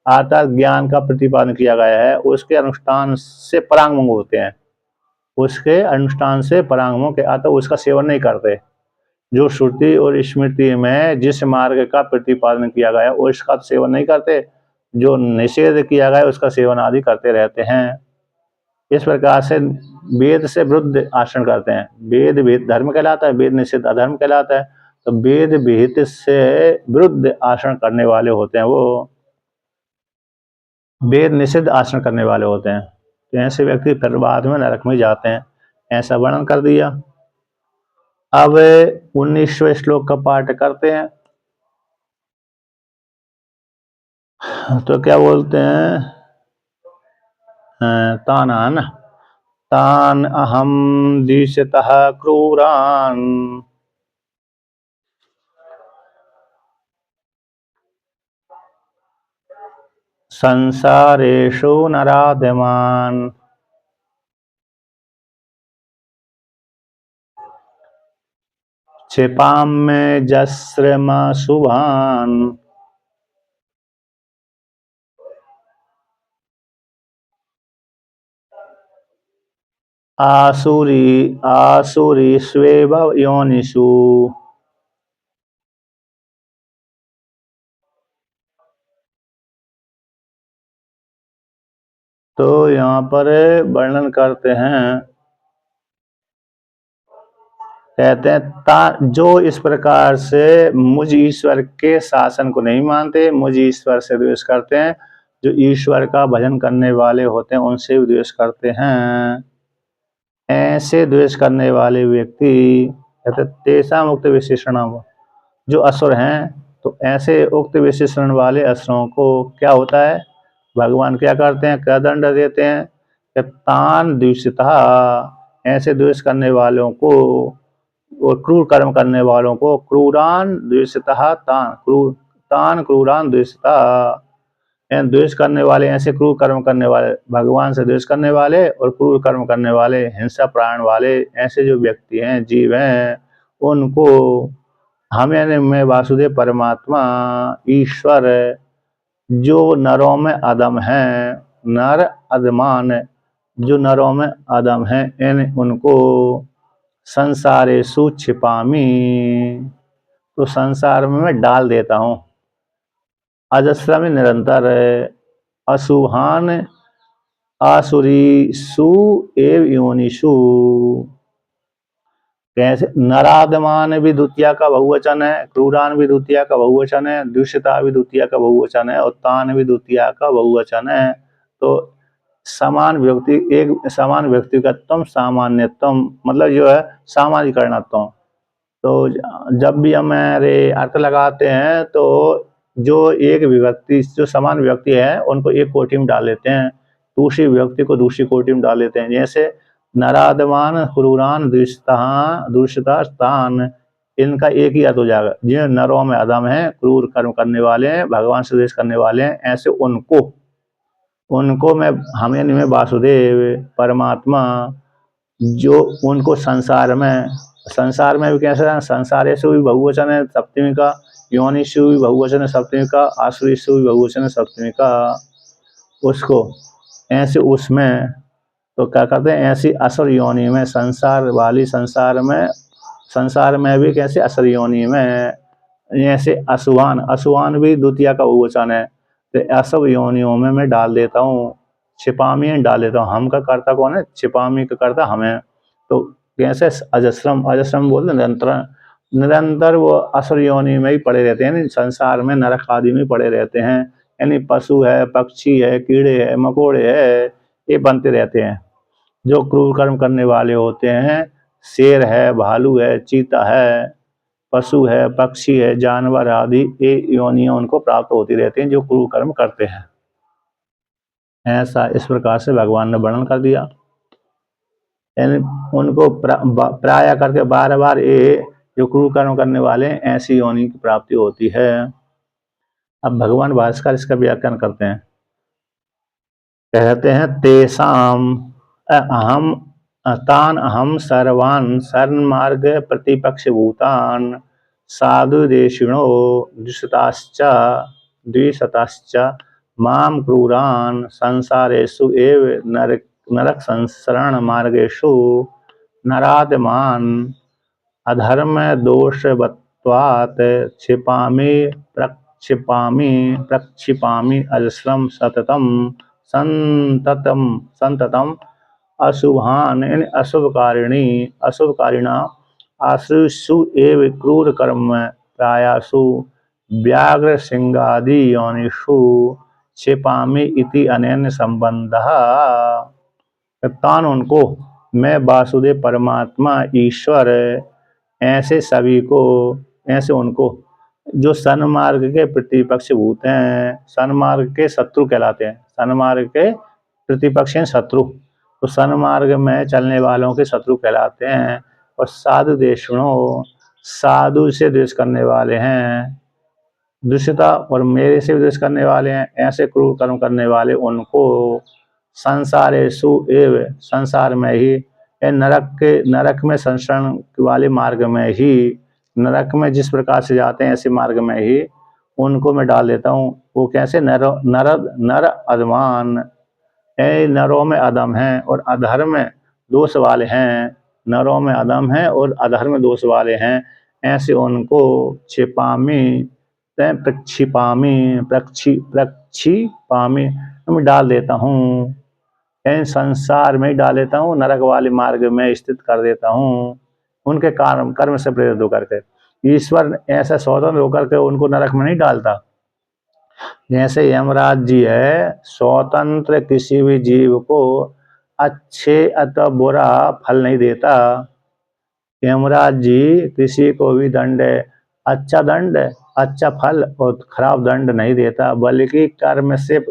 S1: अर्थात ज्ञान का प्रतिपादन किया गया है, उसके अनुष्ठान से परांगमुख होते हैं, उसके अनुष्ठान से परांगमुख, अतः उसका सेवन नहीं करते। जो श्रुति और स्मृति में जिस मार्ग का प्रतिपादन किया गया उसका सेवन नहीं करते, जो निषेध किया गया उसका सेवन आदि करते रहते हैं। इस प्रकार से वेद से विरुद्ध आचरण करते हैं। वेद विहित धर्म कहलाता है, वेद निषिद्ध अधर्म कहलाता है। तो वेद विहित से विरुद्ध आचरण करने वाले होते हैं, वो वेद निषिद्ध आचरण करने वाले होते हैं। तो ऐसे व्यक्ति फिर बाद में नरक में जाते हैं, ऐसा वर्णन कर दिया। अब 19वें श्लोक का पाठ करते हैं। तो क्या बोलते हैं, तानान तान अहम दिशतः क्रूरान संसारेषु नराधमान् क्षिपाम्यजस्रमशुभान् आसुरीष्वेव योनिषु। तो यहाँ पर वर्णन करते हैं, कहते हैं जो इस प्रकार से मुझ ईश्वर के शासन को नहीं मानते, मुझ ईश्वर से द्वेष करते हैं, जो ईश्वर का भजन करने वाले होते हैं उनसे भी द्वेष करते हैं, ऐसे द्वेष करने वाले व्यक्ति, कहते तेषां उक्त विशेषणम, जो असुर हैं, तो ऐसे उक्त विशेषण वाले असुरों को क्या होता है, भगवान क्या करते हैं, क्या दंड देते हैं कि तान द्विषिता, ऐसे द्वेष करने वालों को और क्रूर कर्म करने वालों को, क्रूरान द्वेषिता तान क्रूरान द्वेषिता, द्वेष करने वाले, ऐसे क्रूर कर्म करने वाले, भगवान से द्वेष करने वाले और क्रूर कर्म करने वाले, हिंसा प्राण वाले, ऐसे जो व्यक्ति हैं, जीव हैं, उनको हम यानी मैं वासुदेव परमात्मा ईश्वर, जो नरों में अदम हैं, नर अदमान, जो नरों में अदम हैं, इन उनको संसारेषु छिपामी, तो संसार में मैं डाल देता हूँ, अजस्रम निरंतर, अशुभान आसुरीषु एव योनिषु, कैसे नराधमान भी द्वितीया का बहुवचन है, क्रूरान भी द्वितीया का बहुवचन है, दुष्यता भी द्वितीया का बहुवचन है और तान भी द्वितीया का बहुवचन है। तो समान व्यक्ति, एक समान व्यक्तिगतम सामान्यतम, मतलब जो है सामान्यकरणत्म। तो जब भी हमारे अर्थ लगाते हैं तो जो एक व्यक्ति, जो समान व्यक्ति है उनको एक कोटि में डाल देते हैं, दूसरी व्यक्ति को दूसरी कोटि में डाल देते हैं। जैसे नराधमान क्रूरान दुष्टान, इनका एक ही अर्थ हो जाएगा, जिन नरों में अधम है, क्रूर कर्म करने वाले हैं, भगवान से द्वेष करने वाले हैं, ऐसे उनको उनको मैं हम यानी मैं वासुदेव परमात्मा, जो उनको संसार में भी कैसे, संसारेषु भी बहुवचन है सप्तमी का, योनिषु भी बहुवचन है सप्तमी का, आसुरीषु भी बहुवचन है सप्तमी का, उसको ऐसे उसमें तो क्या करते हैं, ऐसी असुर योनि में, संसार वाली संसार में भी कैसे असुर योनि में, ऐसे अशुभान भी द्वितीय का बहुवचन है, तो असुर योनियों में मैं डाल देता हूँ, छिपामी डाल देता हूँ। हम का कर्ता कौन है, छिपामी का कर्ता हमें। तो कैसे अजस्रम बोलते निरंतर वो असुर योनि में ही पड़े रहते हैं, संसार में नरक आदि में पड़े रहते हैं, यानी पशु है, पक्षी है, कीड़े है, मकोड़े है, ये बनते रहते हैं। जो क्रूर कर्म करने वाले होते हैं, शेर है, भालू है, चीता है, पशु है, पक्षी है, जानवर आदि, ये योनियां उनको प्राप्त होती रहती हैं जो क्रूर कर्म करते हैं। ऐसा इस प्रकार से भगवान ने वर्णन कर दिया, यानी उनको प्राय करके बार बार ये जो क्रूर कर्म करने वाले हैं, ऐसी योनि की प्राप्ति होती है। अब भगवान भास्कर इसका व्याख्यान करते हैं, कहते हैं तेषाम अहम तान अहम सर्वान् सन्मार्ग प्रतिपक्ष भूतान साधुदेशिणो द्विशताश्च माम क्रूरान संसारेषु एव नरक संसरण मार्गेषु नराधमान अधर्म दोषवत्वात् प्रक्षिपामि अजस्रम संततम अशुभान अशुभकारिणा आश्रिषु एव क्रूर कर्म प्रायासु व्याघ्र सिंहादि योनिषु क्षिपामि इति अनेन संबंधः। तान उनको मैं वासुदेव परमात्मा ईश्वर, ऐसे सभी को, ऐसे उनको जो सन्मार्ग के प्रतिपक्ष भूत हैं, सन्मार्ग के शत्रु कहलाते हैं, सन्मार्ग के प्रतिपक्ष हैं शत्रु, तो सन्मार्ग में चलने वालों के शत्रु कहलाते हैं। और साधु देशुणों, साधु से द्वेष करने वाले हैं, दुष्यता और मेरे से द्वेष करने वाले हैं, ऐसे क्रूर कर्म करने वाले उनको संसारेषु एव, संसार में ही, नरक में संसरण वाले मार्ग में ही, नरक में जिस प्रकार से जाते हैं ऐसे मार्ग में ही उनको मैं डाल देता हूँ। वो कैसे, नर अधमान, नरों में अधम हैं और अधर्म दोष वाले हैं, नरों में अधम हैं और अधर्म दोष वाले हैं, ऐसे उनको प्रक्षिपामी मैं डाल देता हूँ। यानी संसार में ही डाल देता हूँ, नरक वाले मार्ग में स्थित कर देता हूँ उनके कर्म से प्रेरित होकर के। ईश्वर ऐसा स्वतंत्र होकर के उनको नरक में नहीं डालता। जैसे यमराज जी है, स्वतंत्र किसी भी जीव को अच्छे अथवा बुरा फल नहीं देता। यमराज जी किसी को भी दंड, अच्छा फल और खराब दंड नहीं देता, बल्कि कर्म से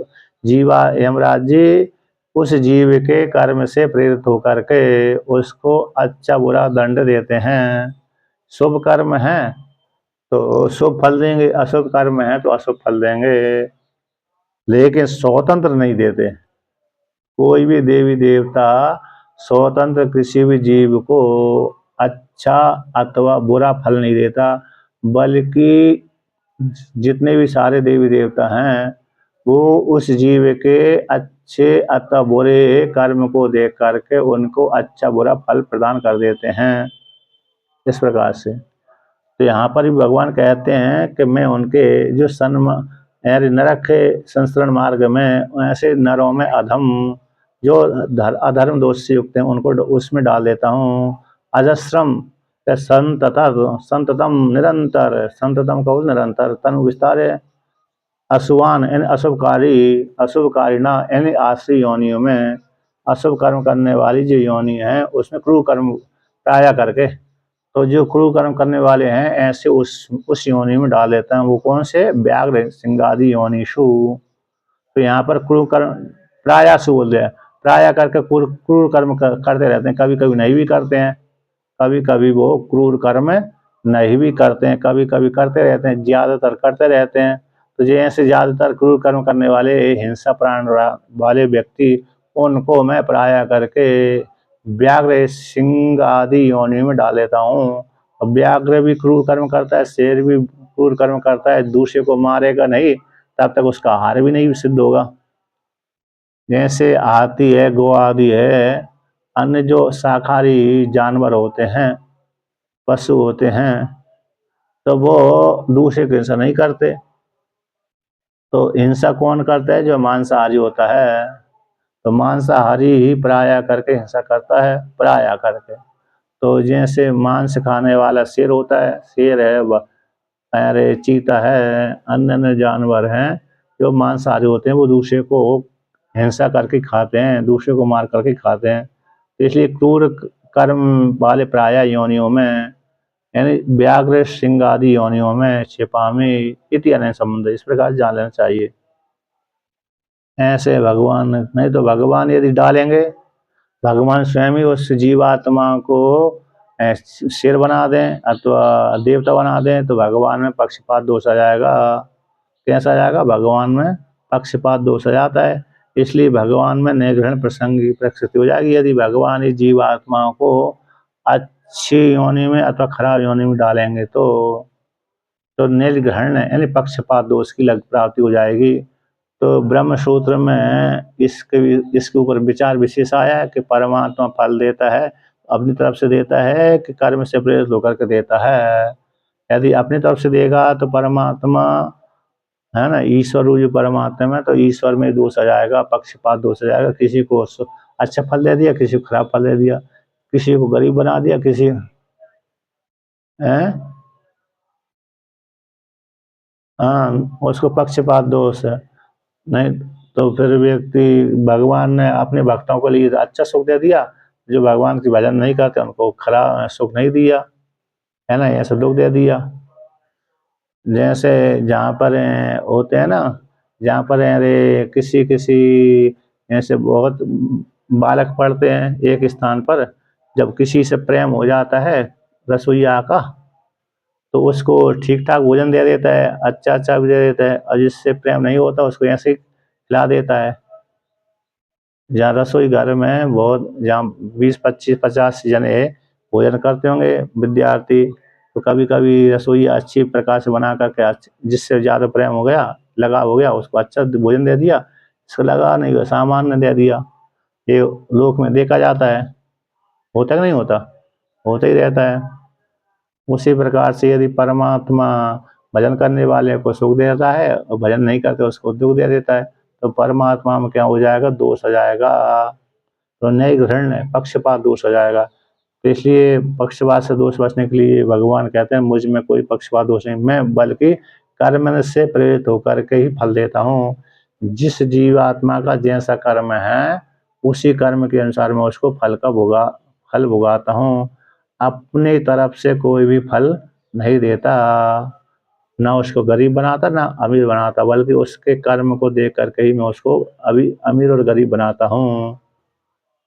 S1: जीवा यमराज जी उस जीव के कर्म से प्रेरित होकर के उसको अच्छा बुरा दंड देते हैं। शुभ कर्म है तो शुभ फल देंगे, अशुभ कर्म है तो अशुभ फल देंगे, लेकिन स्वतंत्र नहीं देते। कोई भी देवी देवता स्वतंत्र किसी भी जीव को अच्छा अथवा बुरा फल नहीं देता, बल्कि जितने भी सारे देवी देवता हैं वो उस जीव के अच्छे अथवा बुरे कर्म को देख करके उनको अच्छा बुरा फल प्रदान कर देते हैं। इस प्रकार से तो यहाँ पर भी भगवान कहते हैं कि मैं उनके जो नरक के संस्करण मार्ग में ऐसे नरों में अधम जो अधर्म दोष से युक्त हैं उनको उसमें डाल देता हूँ। अजस्रम संततम निरंतर, संततम का निरंतर, तनु विस्तारे अशुवान यानी अशुभकारिणा यानी आश्री योनियों में, अशुभ कर्म करने वाली जो योनि है उसमें क्रूर कर्म प्राया करके, तो जो क्रूर कर्म करने वाले हैं ऐसे उस योनि में डाल देते हैं। वो कौन से? व्याघ्र सिंगादि योनिषु। तो यहाँ पर क्रूर कर्म प्रायासु बोल दिया, प्राया करके क्रूर कर्म करते रहते हैं, कभी कभी नहीं भी करते हैं, कभी कभी वो क्रूर कर्म नहीं भी करते हैं, कभी कभी करते रहते हैं, ज्यादातर करते रहते हैं। तो जैसे ज्यादातर क्रूर कर्म करने वाले हिंसा प्राण वाले व्यक्ति उनको मैं प्राय करके व्याघ्र सिंह आदि योनि में डाल देता हूँ। और व्याघ्र भी क्रूर कर्म करता है, शेर भी क्रूर कर्म करता है, दूसरे को मारेगा नहीं तब तक उसका आहार भी नहीं सिद्ध होगा। जैसे हाथी है, गौ आदि है, अन्य जो शाकाहारी जानवर होते हैं, पशु होते हैं, तो वो दूसरे की हिंसा नहीं करते। तो हिंसा कौन करता है? जो मांसाहारी होता है। तो मांसाहारी ही प्राय करके हिंसा करता है, प्राय करके। तो जैसे मांस खाने वाला शेर होता है, शेर है, अरे चीता है, अन्य अन्य जानवर हैं जो मांसाहारी होते हैं, वो दूसरे को हिंसा करके खाते हैं, दूसरे को मार करके खाते हैं। तो इसलिए क्रूर कर्म वाले प्राय योनियों में यानी व्याघ्र सिंह आदि योनियों में छिपामी इति अन्य संबंध, इस प्रकार जान लेना चाहिए। ऐसे भगवान नहीं तो भगवान यदि डालेंगे, भगवान स्वयं ही उस जीवात्मा को शेर बना दें अथवा देवता बना दें तो भगवान में पक्षपात दोष आ जाएगा। कैसा आ जाएगा? भगवान में पक्षपात दोष आ जाता है। इसलिए भगवान में निर्ग्रहण प्रसंग की प्रकृति हो जाएगी। यदि भगवान इस जीवात्माओं को अच्छी योनि में अथवा खराब योनि में डालेंगे तो निर्ग्रहण यानी पक्षपात दोष की लग प्राप्ति हो जाएगी। तो ब्रह्म सूत्र में इसके ऊपर विचार विशेष आया है कि परमात्मा फल देता है, अपनी तरफ से देता है कि कर्म से प्रेरित होकर के देता है। यदि अपनी तरफ से देगा तो परमात्मा है ना, ईश्वर जो परमात्मा में, तो ईश्वर में दोष आ जाएगा, पक्षपात दोष आ जाएगा। किसी को अच्छा फल दे दिया, किसी को खराब फल दे दिया, किसी को गरीब बना दिया, किसी हाँ उसको पक्षपात दोष है। नहीं तो फिर व्यक्ति, भगवान ने अपने भक्तों को लिए अच्छा सुख दे दिया, जो भगवान की भजन नहीं करते उनको खराब सुख नहीं दिया, है ना, ऐसा दुख दे दिया। जैसे जहाँ पर होते हैं ना, जहाँ पर अरे किसी किसी ऐसे बहुत बालक पढ़ते हैं एक स्थान पर, जब किसी से प्रेम हो जाता है रसोइया का, तो उसको ठीक ठाक भोजन दे देता है, अच्छा अच्छा भी दे देता है, और जिससे प्रेम नहीं होता उसको ऐसे ही खिला देता है। जहाँ रसोई घर में बहुत, जहाँ 20 25 50 जने भोजन करते होंगे विद्यार्थी, तो कभी कभी रसोई अच्छी प्रकार से बना करके जिससे ज़्यादा प्रेम हो गया, लगाव हो गया, उसको अच्छा भोजन दे दिया, इसको लगा नहीं हुआ सामान्य दे दिया। ये लोक में देखा जाता है, होता कि नहीं होता? होता ही रहता है। उसी प्रकार से यदि परमात्मा भजन करने वाले को सुख देता है और भजन नहीं करते उसको दुख दे देता है, तो परमात्मा में क्या हो जाएगा? दोष आ जाएगा। तो न्याय घृण पक्षपात दोष हो जाएगा। तो इसलिए पक्षपात से दोष बचने के लिए भगवान कहते हैं मुझ में कोई पक्षपात दोष नहीं, मैं बल्कि कर्म से प्रेरित होकर के ही फल देता हूँ। जिस जीवात्मा का जैसा कर्म है उसी कर्म के अनुसार मैं उसको फल भुगाता हूँ। अपनी तरफ से कोई भी फल नहीं देता, ना उसको गरीब बनाता ना अमीर बनाता, बल्कि उसके कर्म को देख करके ही मैं उसको अभी अमीर और गरीब बनाता हूँ।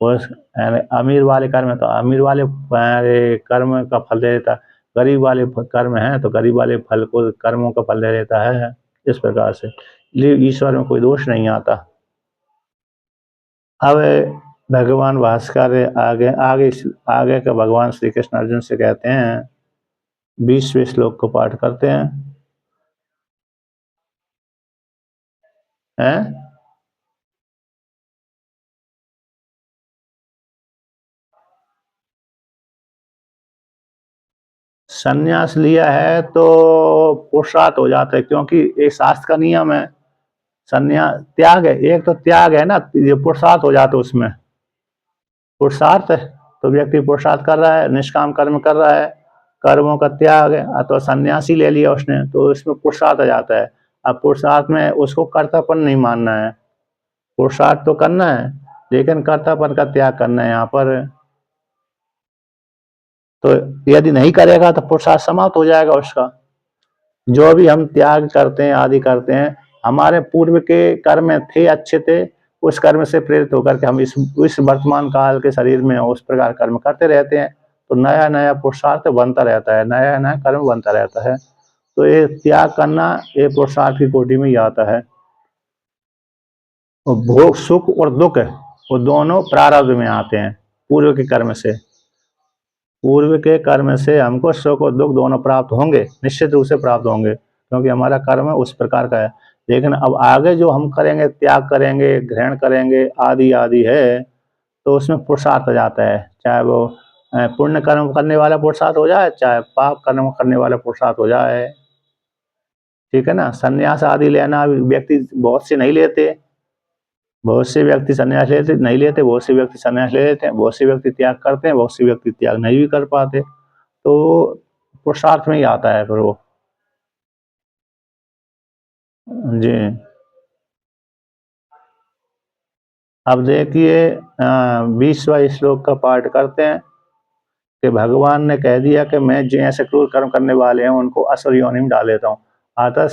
S1: उस अमीर वाले कर्म है तो अमीर वाले कर्म का फल दे देता, गरीब वाले कर्म है तो गरीब वाले फल को कर्मों का फल दे देता है। इस प्रकार से ईश्वर में कोई दोष नहीं आता। अब भगवान भास्कर आगे आगे आगे का भगवान श्री कृष्ण अर्जुन से कहते हैं, 20वें श्लोक को पाठ करते हैं। संन्यास लिया है तो पुरुषार्थ हो जाता है, क्योंकि एक शास्त्र का नियम है। संन्यास त्याग है, एक तो त्याग है ना, ये पुरुषार्थ हो जाता है। उसमें पुरुषार्थ है तो व्यक्ति पुरुषार्थ कर रहा है, निष्काम कर्म कर रहा है, कर्मों का त्याग है। तो सन्यासी ले लिया उसने तो इसमें पुरुषार्थ आ जाता है। अब पुरुषार्थ में उसको कर्तापन नहीं मानना है, पुरुषार्थ तो करना है लेकिन कर्तापन का त्याग करना है यहाँ पर। तो यदि नहीं करेगा तो पुरुषार्थ समाप्त हो जाएगा उसका। जो भी हम त्याग करते हैं आदि करते हैं, हमारे पूर्व के कर्म थे अच्छे थे, उस कर्म से प्रेरित होकर के हम इस वर्तमान काल के शरीर में उस प्रकार कर्म करते रहते हैं। तो नया नया पुरुषार्थ बनता रहता है, नया नया कर्म बनता रहता है। तो ये त्याग करना ये पुरुषार्थ की कोटि में ही आता है। भोग सुख और दुख वो दोनों प्रारब्ध में आते हैं पूर्व के कर्म से। पूर्व के कर्म से हमको सुख और दुख दोनों प्राप्त होंगे, निश्चित रूप से प्राप्त होंगे, क्योंकि हमारा कर्म उस प्रकार का है। लेकिन अब आगे जो हम करेंगे, त्याग करेंगे, ग्रहण करेंगे आदि आदि है, तो उसमें पुरुषार्थ आ जाता है। चाहे वो पुण्य कर्म करने वाला पुरुषार्थ हो जाए, चाहे पाप कर्म करने वाला पुरुषार्थ हो जाए। ठीक है ना। संन्यास आदि लेना व्यक्ति बहुत से नहीं लेते, बहुत से व्यक्ति संन्यास लेते नहीं लेते, बहुत से व्यक्ति संन्यास ले लेते हैं, बहुत से व्यक्ति त्याग करते हैं, बहुत से व्यक्ति त्याग नहीं भी कर पाते। तो पुरुषार्थ में ही आता है फिर वो। जी। अब देखिए 20वां श्लोक का पाठ करते हैं कि भगवान ने कह दिया कि मैं जैसे क्रूर कर्म करने वाले हैं उनको असुर योनि में डाल देता हूँ। अतः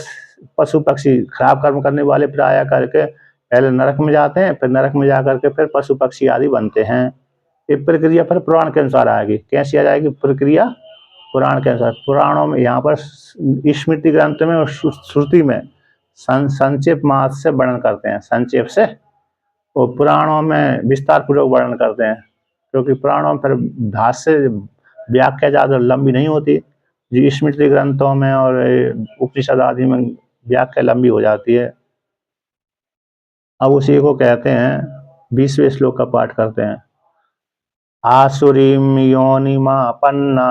S1: पशु पक्षी खराब कर्म करने वाले प्राय करके पहले नरक में जाते हैं, फिर नरक में जा करके फिर पशु पक्षी आदि बनते हैं। ये प्रक्रिया फिर पुराण के अनुसार आएगी। कैसी आ जाएगी प्रक्रिया? पुराण के अनुसार। पुराणों में यहाँ पर स्मृति ग्रंथ में और श्रुति में संक्षेप मात्र से वर्णन करते हैं, संक्षेप से। वो पुराणों में विस्तार पूर्वक वर्णन करते हैं, क्योंकि पुराणों में फिर भाष्य व्याख्या ज़्यादा लंबी नहीं होती। जी स्मृति ग्रंथों में और उपनिषद आदि में व्याख्या लंबी हो जाती है। अब उसी को कहते हैं 20वें श्लोक का पाठ करते हैं। आसुरीं योनिमापन्ना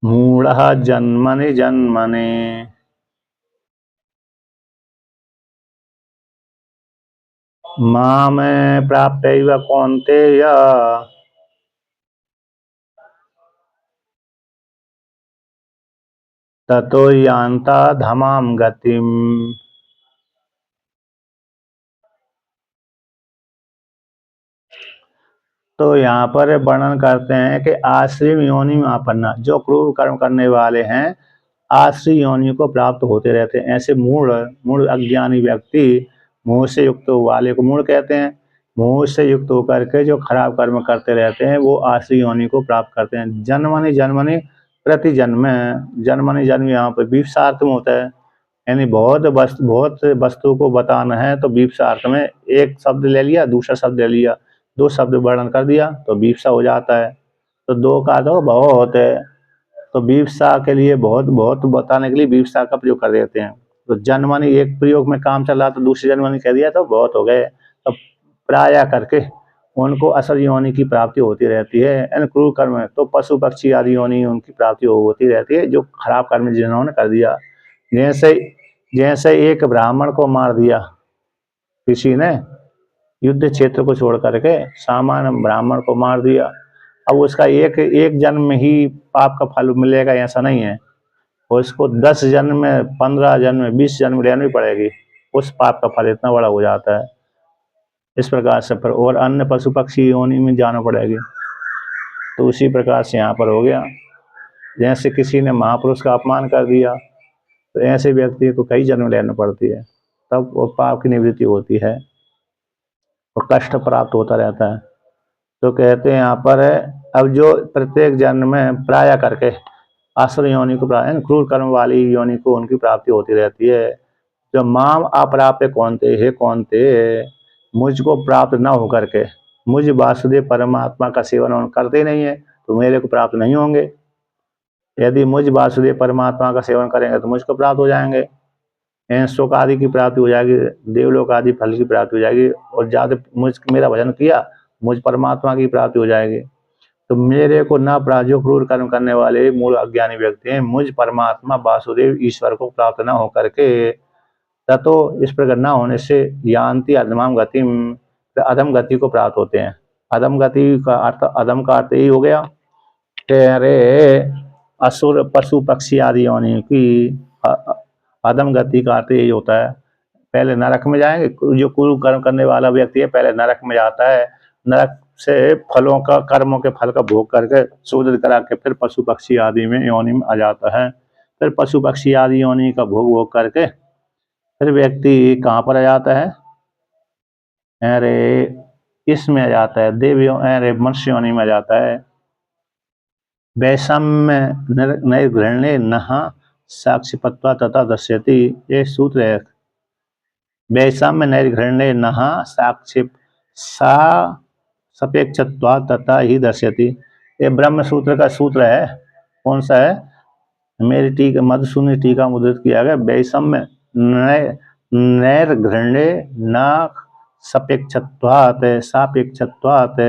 S1: मूढ़ः जन्मनि जन्मनि मां प्राप्यैव कौन्तेय ततो यान्ता धमां गतिम्। तो यहाँ पर वर्णन करते हैं कि आश्रम योनि में आपन्ना, जो क्रूर कर्म करने वाले हैं आश्रय योनियों को प्राप्त होते रहते हैं। ऐसे मूढ़ मूढ़ अज्ञानी व्यक्ति, मोह से युक्त वाले को मूढ़ कहते हैं। मोह से युक्त होकर के जो खराब कर्म करते रहते हैं वो आश्रय योनि को प्राप्त करते हैं। जन्मनि जन्मनि प्रति जन्म, जन्मनि जन्म यहाँ पर बीप्सार्थ में होता है, यानी बहुत वस्तु को बताना है तो बीप्सा अर्थ में एक शब्द ले लिया, दूसरा शब्द ले लिया, दो शब्द वर्णन कर दिया तो बीप्सा हो जाता है। तो दो का तो बहुत है, तो बीप्सा के लिए बहुत बहुत बताने के लिए बीप्सा का प्रयोग कर देते हैं। तो जन्मनि एक प्रयोग में काम चल रहा तो दूसरी जन्मनि कह दिया तो बहुत हो गए। तो प्राय करके उनको असर योनि की प्राप्ति होती रहती है। यानी क्रूर कर्म है तो पशु पक्षी आदि योनि उनकी प्राप्ति होती रहती है, जो खराब कर्म जिन्होंने कर दिया। जैसे जैसे एक ब्राह्मण को मार दिया किसी ने, युद्ध क्षेत्र को छोड़ करके सामान्य ब्राह्मण को मार दिया, अब उसका एक एक जन्म में ही पाप का फल मिलेगा ऐसा नहीं है, और उसको 10 जन्म में, 15 जन्म में, 20 जन्म लेनी पड़ेगी, उस पाप का फल इतना बड़ा हो जाता है। इस प्रकार से पर और अन्य पशु पक्षी योनि में जाना पड़ेगी। तो उसी प्रकार से यहाँ पर हो गया, जैसे किसी ने महापुरुष का अपमान कर दिया तो ऐसे व्यक्ति को कई जन्म लेना पड़ती है, तब वो पाप की निवृत्ति होती है और कष्ट प्राप्त होता रहता है। तो कहते हैं यहाँ पर है, अब जो प्रत्येक जन्म में प्राय करके आसुर योनि को प्राप्त, क्रूर कर्म वाली योनि को उनकी प्राप्ति होती रहती है। जो माम अप्राप्य कौनते हे कौनते, मुझको प्राप्त न होकर के मुझ वासुदेव परमात्मा का सेवन करते नहीं है तो मेरे को प्राप्त नहीं होंगे। यदि मुझ वासुदेव परमात्मा का सेवन करेंगे तो मुझको प्राप्त हो जाएंगे, सुख आदि की प्राप्ति हो जाएगी, देवलोक आदि फल की प्राप्ति हो जाएगी, और ज़्यादा मेरा भजन किया मुझ परमात्मा की प्राप्ति हो जाएगी। तो मेरे को न प्राप्त, जो क्रूर कर्म करने वाले मूल अज्ञानी व्यक्ति हैं, मुझ परमात्मा वासुदेव ईश्वर को प्राप्त न होकर के, ततो इस प्रकार न होने से यान्ति अधमाम गतिम, अधम गति को प्राप्त होते हैं। अधम गति का अर्थ, अधम का अर्थ यही हो गया कि अरे असुर पशु पक्षी आदि योनि की अधम गति का अर्थ यही होता है, पहले नरक में जाएंगे। जो क्रूर कर्म करने वाला व्यक्ति है पहले नरक में जाता है, नरक से फलों का, कर्मों के फल का भोग करके शोधित करा के फिर पशु पक्षी आदि में योनि में आ जाता है। फिर पशु पक्षी आदि योनि का भोग करके फिर व्यक्ति कहाँ पर आ जाता है, अरे इसमें आ जाता है देव, अरे मनुष्य योनि में आ जाता है। वैषम्य नैर्घृण्ये नहा साक्षिपत्वा तथा दस्यति, ये सूत्र है। वैषम्य नैर्घृण्ये नहा साक्षिप सा सपेक्षत्वा तथा ही दर्शयति, ये ब्रह्म सूत्र का सूत्र है। कौन सा है, मेरी टीका मधुसूदन टीका मुद्रित किया गया। वैषम्य नैर्घृण्ये न सपेक्षत्वात् सापेक्षत्वात्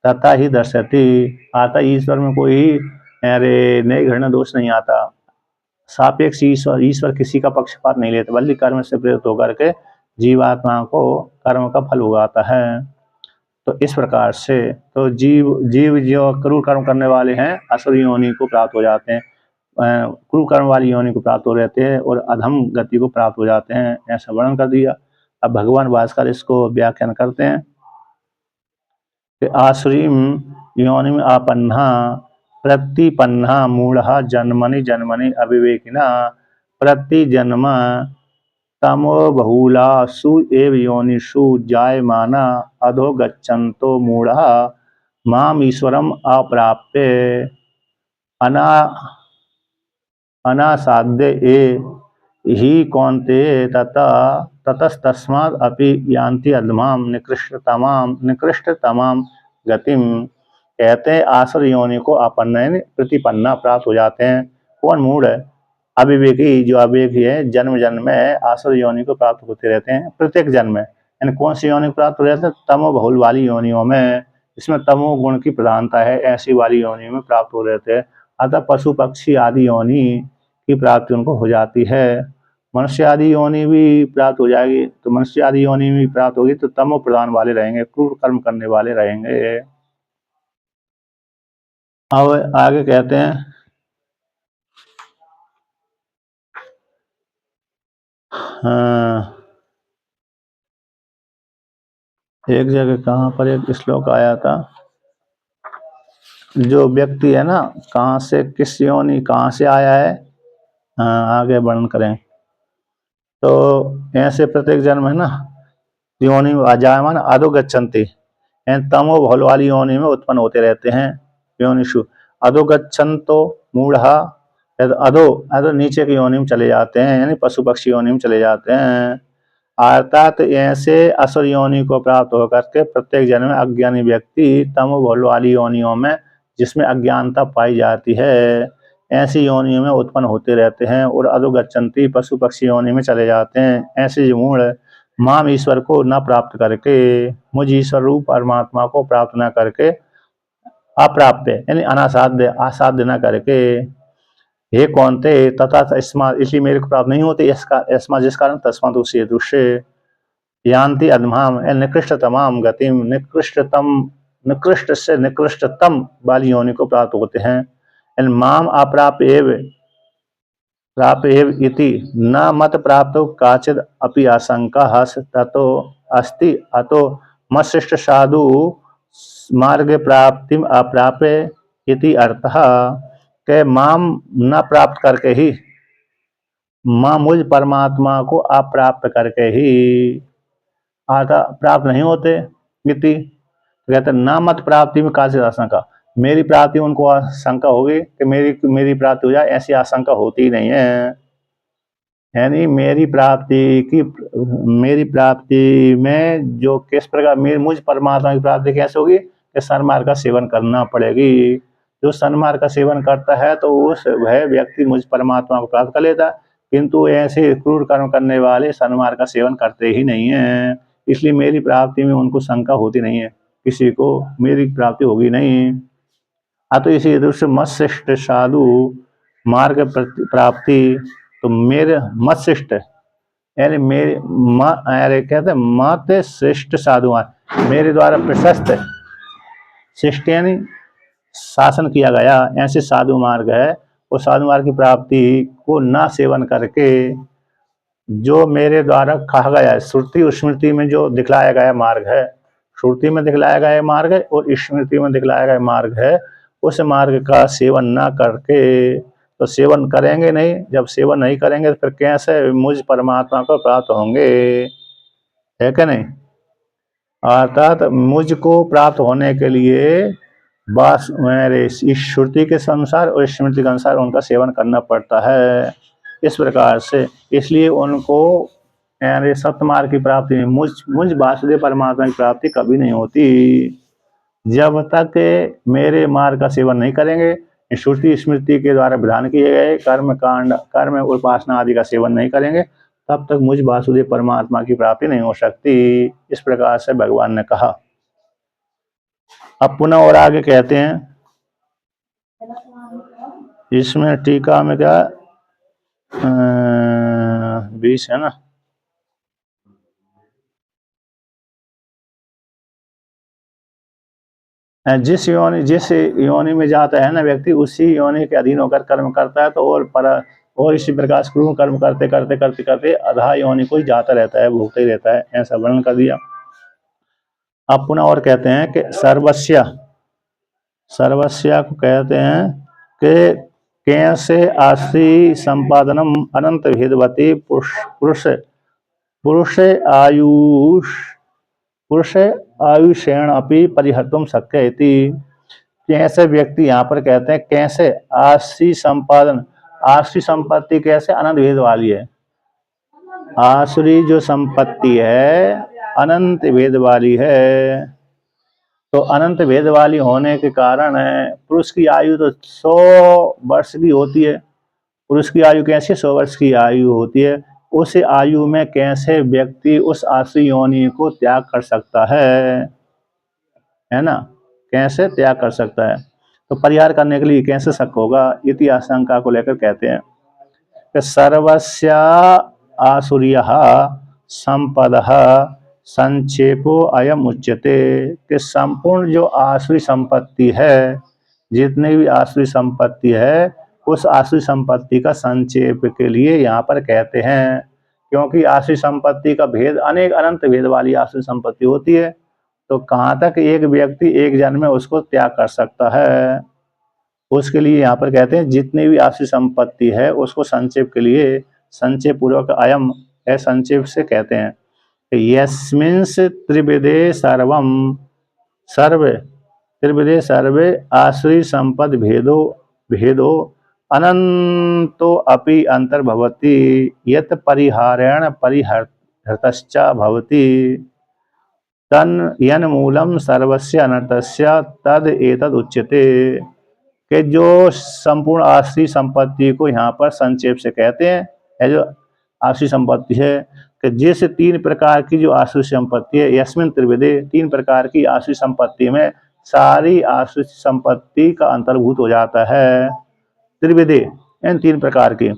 S1: तथा ही दर्शयति, आता ईश्वर में कोई अरे नैर्घृण्य दोष नहीं आता, सापेक्ष ईश्वर, ईश्वर किसी का पक्षपात नहीं लेता, बल्कि कर्म से प्रेरित होकर के जीवात्मा को कर्म का फल उगाता है। तो इस प्रकार से तो जीव जो क्रूर कर्म करने वाले हैं असुर योनि को प्राप्त हो जाते हैं, क्रूर कर्म वाली योनि को प्राप्त हो रहते हैं और अधम गति को प्राप्त हो जाते हैं, ऐसा वर्णन कर दिया। अब भगवान भास्कर इसको व्याख्यान करते हैं कि आसुरीम योनिम आपन्ना प्रतिपन्ना मूढ़ा जन्मनि जन्मनि अविवेकिना प्रतिजन्म तमो बहुलासु एव योनिषु जायमाना अधो गच्छन्तो मूढ़ा माम ईश्वरम अप्राप्य अना अनासाद्य ही कौन्ते ततस्तस्माद् अपि यान्ति अधमाम निकृष्टतमाम गतिम। कहते हैं आसुर योनि को अपन्न प्रतिपन्ना प्राप्त हो जाते हैं। कौन मूढ़ है, अविवेकी, जो अविवेकी है जन्म जन्म में आसुर योनि को प्राप्त होते रहते हैं, प्रत्येक जन्म में। यानी कौन सी योनि को प्राप्त हो जाते हैं, तमो बहुल वाली योनियों में, इसमें तमो गुण की प्रधानता है, ऐसी वाली योनियों में प्राप्त हो रहते हैं। अतः पशु पक्षी आदि योनि की प्राप्ति उनको हो जाती है। मनुष्य आदि योनि भी प्राप्त हो जाएगी, तो मनुष्य आदि योनि भी प्राप्त होगी तो तमो प्रधान वाले रहेंगे, क्रूर कर्म करने वाले रहेंगे। अब आगे कहते हैं एक जगह कहाँ पर एक श्लोक आया था, जो व्यक्ति है ना कहाँ से किस योनि कहाँ से आया है, आगे वर्णन करें। तो ऐसे प्रत्येक जन्म है ना योनि अजायमान अधो गच्छन्ति, तमो बहुल वाली योनि में उत्पन्न होते रहते हैं। योनिषु अधो गच्छन्तो मूढ़ा, अधो अधो नीचे की योनि में चले जाते हैं, यानी पशु पक्षी योनि में चले जाते हैं। अर्थात ऐसे असुर योनि को प्राप्त होकर के प्रत्येक जन्म में अज्ञानी व्यक्ति तमो बहुल वाली योनियों में, जिसमें अज्ञानता पाई जाती है, ऐसी योनियों में उत्पन्न होते रहते हैं और अधोगच्छन्ति पशु पक्षी योनि में चले जाते हैं। ऐसे मूढ़ माम ईश्वर को न प्राप्त करके, मुझ ईश्वर रूप परमात्मा को प्राप्त न करके, अप्राप्य यानी अनासाध्य, असाध्य न करके, हे कौनते तथा तस्मा, इसलिए मेरे को प्राप्त नहीं होते, इसका अस्मा जिस कारण, तस्मात उसी दृश्य यान्ति अधमाम निकृष्टतमाम गतिम, निकृष्ट से निकृष्टतम वाली योनि को प्राप्त होते हैं। माम प्राप्य एव इति न मत प्राप्तो काचिद अपि आशंका हस ततो अस्ति अतो मत्शिष्ट साधु मार्ग प्राप्तिम अप्राप्य इति अर्थः, के माम न प्राप्त करके ही, मां मुझ परमात्मा को अप्राप्त करके ही, आता प्राप्त नहीं होते इति, कहते न मत प्राप्ति में काचिद आशंका, मेरी प्राप्ति उनको आशंका होगी कि मेरी प्राप्ति हो जाए, ऐसी आशंका होती ही नहीं है। यानी मेरी प्राप्ति में जो किस प्रकार मुझ परमात्मा की प्राप्ति कैसे होगी कि सन्मार्ग का सेवन करना पड़ेगी। जो सन्मार्ग का सेवन करता है तो वह व्यक्ति मुझ परमात्मा को प्राप्त कर लेता है, किंतु ऐसे क्रूर कर्म करने वाले सन्मार्ग का सेवन करते ही नहीं है, इसलिए मेरी प्राप्ति में उनको शंका होती नहीं है, किसी को मेरी प्राप्ति होगी नहीं। तो इसी दृश्य मत्शिष्ट साधु मार्ग प्राप्ति, तो मेरे मत्शिष्ट यानी मेरे कहते मत श्रेष्ठ साधु, मेरे द्वारा प्रशस्त शिष्ट यानी शासन किया गया ऐसे साधु मार्ग है, वो साधु मार्ग की प्राप्ति को न सेवन करके जो मेरे द्वारा कहा गया है, श्रुति स्मृति में जो दिखलाया गया मार्ग है, श्रुति में दिखलाया गया मार्ग है और स्मृति में दिखलाया गया मार्ग है, उस मार्ग का सेवन न करके, तो सेवन करेंगे नहीं, जब सेवन नहीं करेंगे तो फिर कैसे मुझ परमात्मा को प्राप्त होंगे, है क्या नहीं। अर्थात मुझको प्राप्त होने के लिए बस मेरे इस श्रुति के अनुसार और स्मृति के अनुसार उनका सेवन करना पड़ता है, इस प्रकार से। इसलिए उनको यानी सतमार्ग की प्राप्ति मुझ वासुदेव परमात्मा की प्राप्ति कभी नहीं होती, जब तक मेरे मार्ग का सेवन नहीं करेंगे, श्रुति स्मृति के द्वारा विधान किए गए कर्म उपासना आदि का सेवन नहीं करेंगे, तब तक मुझ वासुदेव परमात्मा की प्राप्ति नहीं हो सकती, इस प्रकार से भगवान ने कहा। अब पुनः और आगे कहते हैं, इसमें टीका में क्या 20 है ना, जिस योनि में जाता है ना व्यक्ति, उसी योनि के अधीन होकर कर्म करता है, तो और इसी प्रकार क्रूर कर्म करते करते करते करते अधा योनि को ही जाता रहता है, भोगता ही रहता है, ऐसा वर्णन कर दिया। अब पुनः और कहते हैं कि सर्वस्या को कहते हैं कि कैसे आश्री संपादनम अनंत भेदवती पुरुष आयुषेण अपि परिहर्तुम शक्य इति। कैसे व्यक्ति यहाँ पर कहते हैं कैसे आश्री संपादन, आश्री संपत्ति कैसे अनंत भेद वाली है, आश्री जो संपत्ति है अनंत भेद वाली है, तो अनंत भेद वाली होने के कारण पुरुष की आयु तो 100 वर्ष की होती है, पुरुष की आयु कैसे 100 वर्ष की आयु होती है, उस आयु में कैसे व्यक्ति उस आश्री योनि को त्याग कर सकता है ना, कैसे त्याग कर सकता है, तो परिहार करने के लिए कैसे शक होगा, इति आशंका को लेकर कहते हैं कि सर्वस्या आसुर्यः संपदः संक्षेपो अयम उच्यते, कि संपूर्ण जो आसुरी संपत्ति है, जितनी भी आसुरी संपत्ति है, उस आसुरी संपत्ति का संक्षेप के लिए यहाँ पर कहते हैं, क्योंकि आसुरी संपत्ति का भेद अनेक अनंत भेद वाली आसुरी संपत्ति होती है, तो कहाँ तक एक व्यक्ति एक जन्म में उसको त्याग कर सकता है, उसके लिए यहाँ पर कहते हैं जितनी भी आसुरी संपत्ति है उसको संक्षेप के लिए, संक्षेप पूर्वक अयम है संक्षेप से कहते हैं, यस्मिंस त्रिविधे सर्वे आश्री संपद भेदो अनंतो अपि अंतर्भवति यत् परिहारेण परिहृतश्च भवति तन यन मूलम सर्वस्य अनर्थस्य तद एतद उच्यते, कि जो संपूर्ण आश्री संपत्ति को यहाँ पर संक्षेप से कहते हैं, यह जो आश्री संपत्ति है, कि जिस 3 प्रकार की जो आश्री संपत्ति है, यस्मिन त्रिविधे 3 प्रकार की आश्री संपत्ति में सारी आश्री संपत्ति का अंतर्भूत हो जाता है। त्रिविधे इन 3 प्रकार के।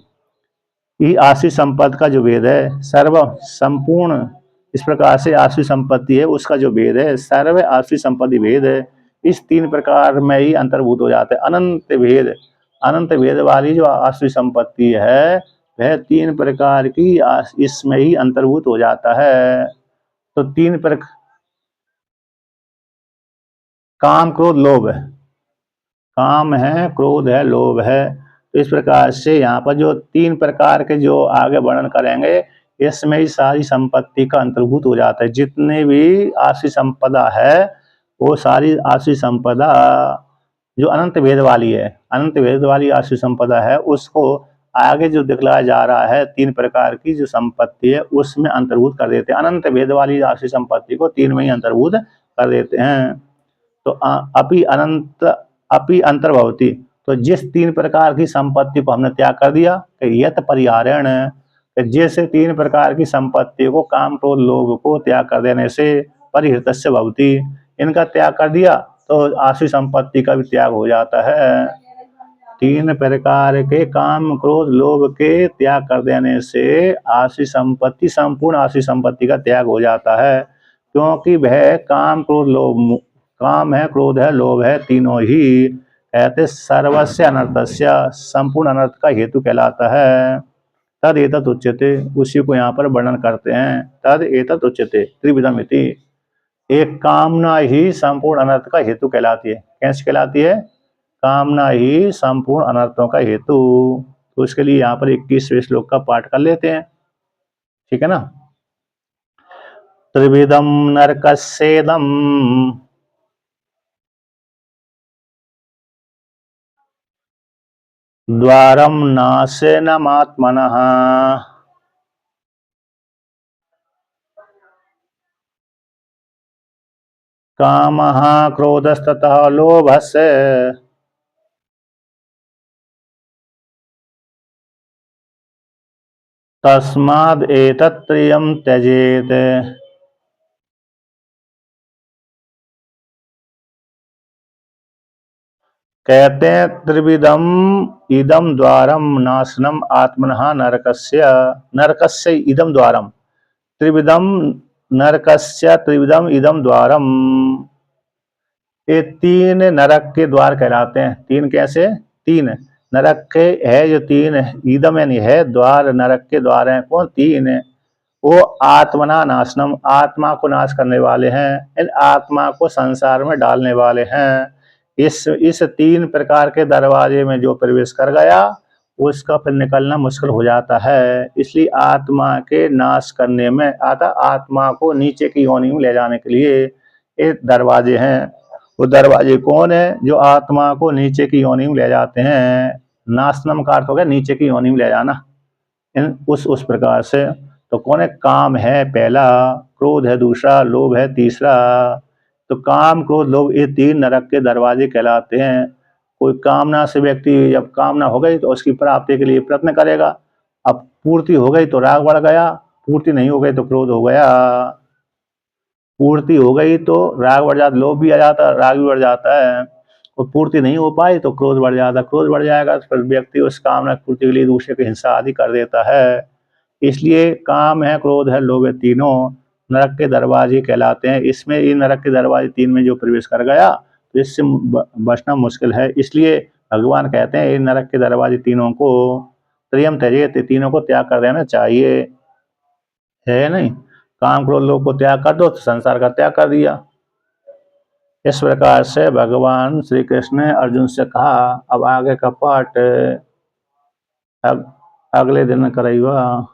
S1: ये आसुरी संपत्ति का जो भेद है सर्व संपूर्ण, इस प्रकार से आसुरी संपत्ति है उसका जो भेद है सर्व आसुरी संपत्ति भेद है, इस 3 प्रकार में ही अंतर्भूत हो जाते हैं। अनंत भेद वाली जो आसुरी संपत्ति है वह 3 प्रकार की इसमें ही अंतर्भूत हो जाता है। तो 3 प्रकार, काम क्रोध लोभ है, काम है, क्रोध है, लोभ है। तो इस प्रकार से यहाँ पर जो 3 प्रकार के जो आगे वर्णन करेंगे इसमें ही सारी संपत्ति का अंतर्भूत हो जाता है। जितने भी आसुरी संपदा है वो सारी आसुरी संपदा जो अनंत भेद वाली है, अनंत भेद वाली आसुरी संपदा है उसको आगे जो दिखलाया जा रहा है 3 प्रकार की जो संपत्ति है उसमें अंतर्भूत कर देते हैं। अनंत भेद वाली आसुरी संपत्ति को 3 में ही अंतर्भूत कर देते हैं। तो अपि अंतर्भवती, तो जिस 3 प्रकार की संपत्ति को हमने त्याग कर दिया कि यत परिहारेण, जैसे 3 प्रकार की संपत्ति को काम क्रोध लोभ को त्याग कर देने से परिहृतस्य भवति, इनका त्याग कर दिया तो आसुरी संपत्ति का भी त्याग हो जाता है। 3 प्रकार के काम क्रोध लोभ के त्याग कर देने से आसुरी संपत्ति, संपूर्ण आसुरी संपत्ति का त्याग हो जाता है, क्योंकि वह काम क्रोध लोभ, काम है, क्रोध है, लोभ है, तीनों ही कहते सर्वस्य अनर्थस्य, संपूर्ण अनर्थ का हेतु कहलाता है। तद एतत् उच्यते, उसी को यहाँ पर वर्णन करते हैं। तद एतत् उच्यते त्रिविधम इति, एक कामना ही संपूर्ण अनर्थ का हेतु कहलाती है। कैसे कहलाती है? कामना ही संपूर्ण अनर्थों का हेतु। तो उसके लिए यहाँ पर 21वें श्लोक का पाठ कर लेते हैं, ठीक है ना। त्रिविधम नरकस्येदम द्वारम नाशेनमात्मनः कामः क्रोधस्ततः लोभस्य तस्माद् एतत् त्रयम् त्यजेत्। कहते हैं त्रिविधम इदम द्वारम नाशनम आत्मनः नरकस्य, नरकस्य इदम द्वारम, त्रिविधम नरकस्य त्रिविधम इदम द्वारम, ये 3 नरक के द्वार कहलाते हैं। 3 कैसे? 3 नरक के है जो 3 इदम यानी है, द्वार नरक के द्वार हैं कौन? 3। वो आत्मना नाशनम, आत्मा को नाश करने वाले हैं, इन आत्मा को संसार में डालने वाले हैं। इस 3 प्रकार के दरवाजे में जो प्रवेश कर गया उसका फिर निकलना मुश्किल हो जाता है। इसलिए आत्मा के नाश करने में आता, आत्मा को नीचे की योनि में ले जाने के लिए ये दरवाजे हैं। वो दरवाजे कौन है? जो आत्मा को नीचे की योनि में ले जाते हैं। नाशनम का अर्थ हो गया नीचे की योनि में ले जाना, उस प्रकार से। तो कौन है? काम है पहला, क्रोध है दूसरा, लोभ है तीसरा। तो काम क्रोध लोभ ये 3 नरक के दरवाजे कहलाते हैं। कोई कामना से व्यक्ति जब कामना हो गई तो उसकी प्राप्ति के लिए प्रयत्न करेगा। अब पूर्ति हो गई तो राग बढ़ गया, पूर्ति नहीं हो गई तो क्रोध हो गया। पूर्ति हो गई तो राग बढ़ जाता, लोभ भी आ जाता, राग भी बढ़ जाता है। और पूर्ति नहीं हो पाई तो क्रोध बढ़ जाता, क्रोध बढ़ जाएगा तो फिर व्यक्ति उस कामना पूर्ति के लिए दूसरे की हिंसा आदि कर देता है। इसलिए काम है, क्रोध है, लोभ है, तीनों नरक के दरवाजे कहलाते हैं। इसमें ये नरक के दरवाजे 3 में जो प्रवेश कर गया तो इससे बचना मुश्किल है। इसलिए भगवान कहते हैं ये नरक के दरवाजे तीनों को त्रयम त्यजेत, तीनों को त्याग कर देना चाहिए, है नहीं। काम क्रोध लोभ को त्याग कर दो तो संसार का त्याग कर दिया। इस प्रकार से भगवान श्री कृष्ण ने अर्जुन से कहा। अब आगे का पाठ अगले दिन करेगा।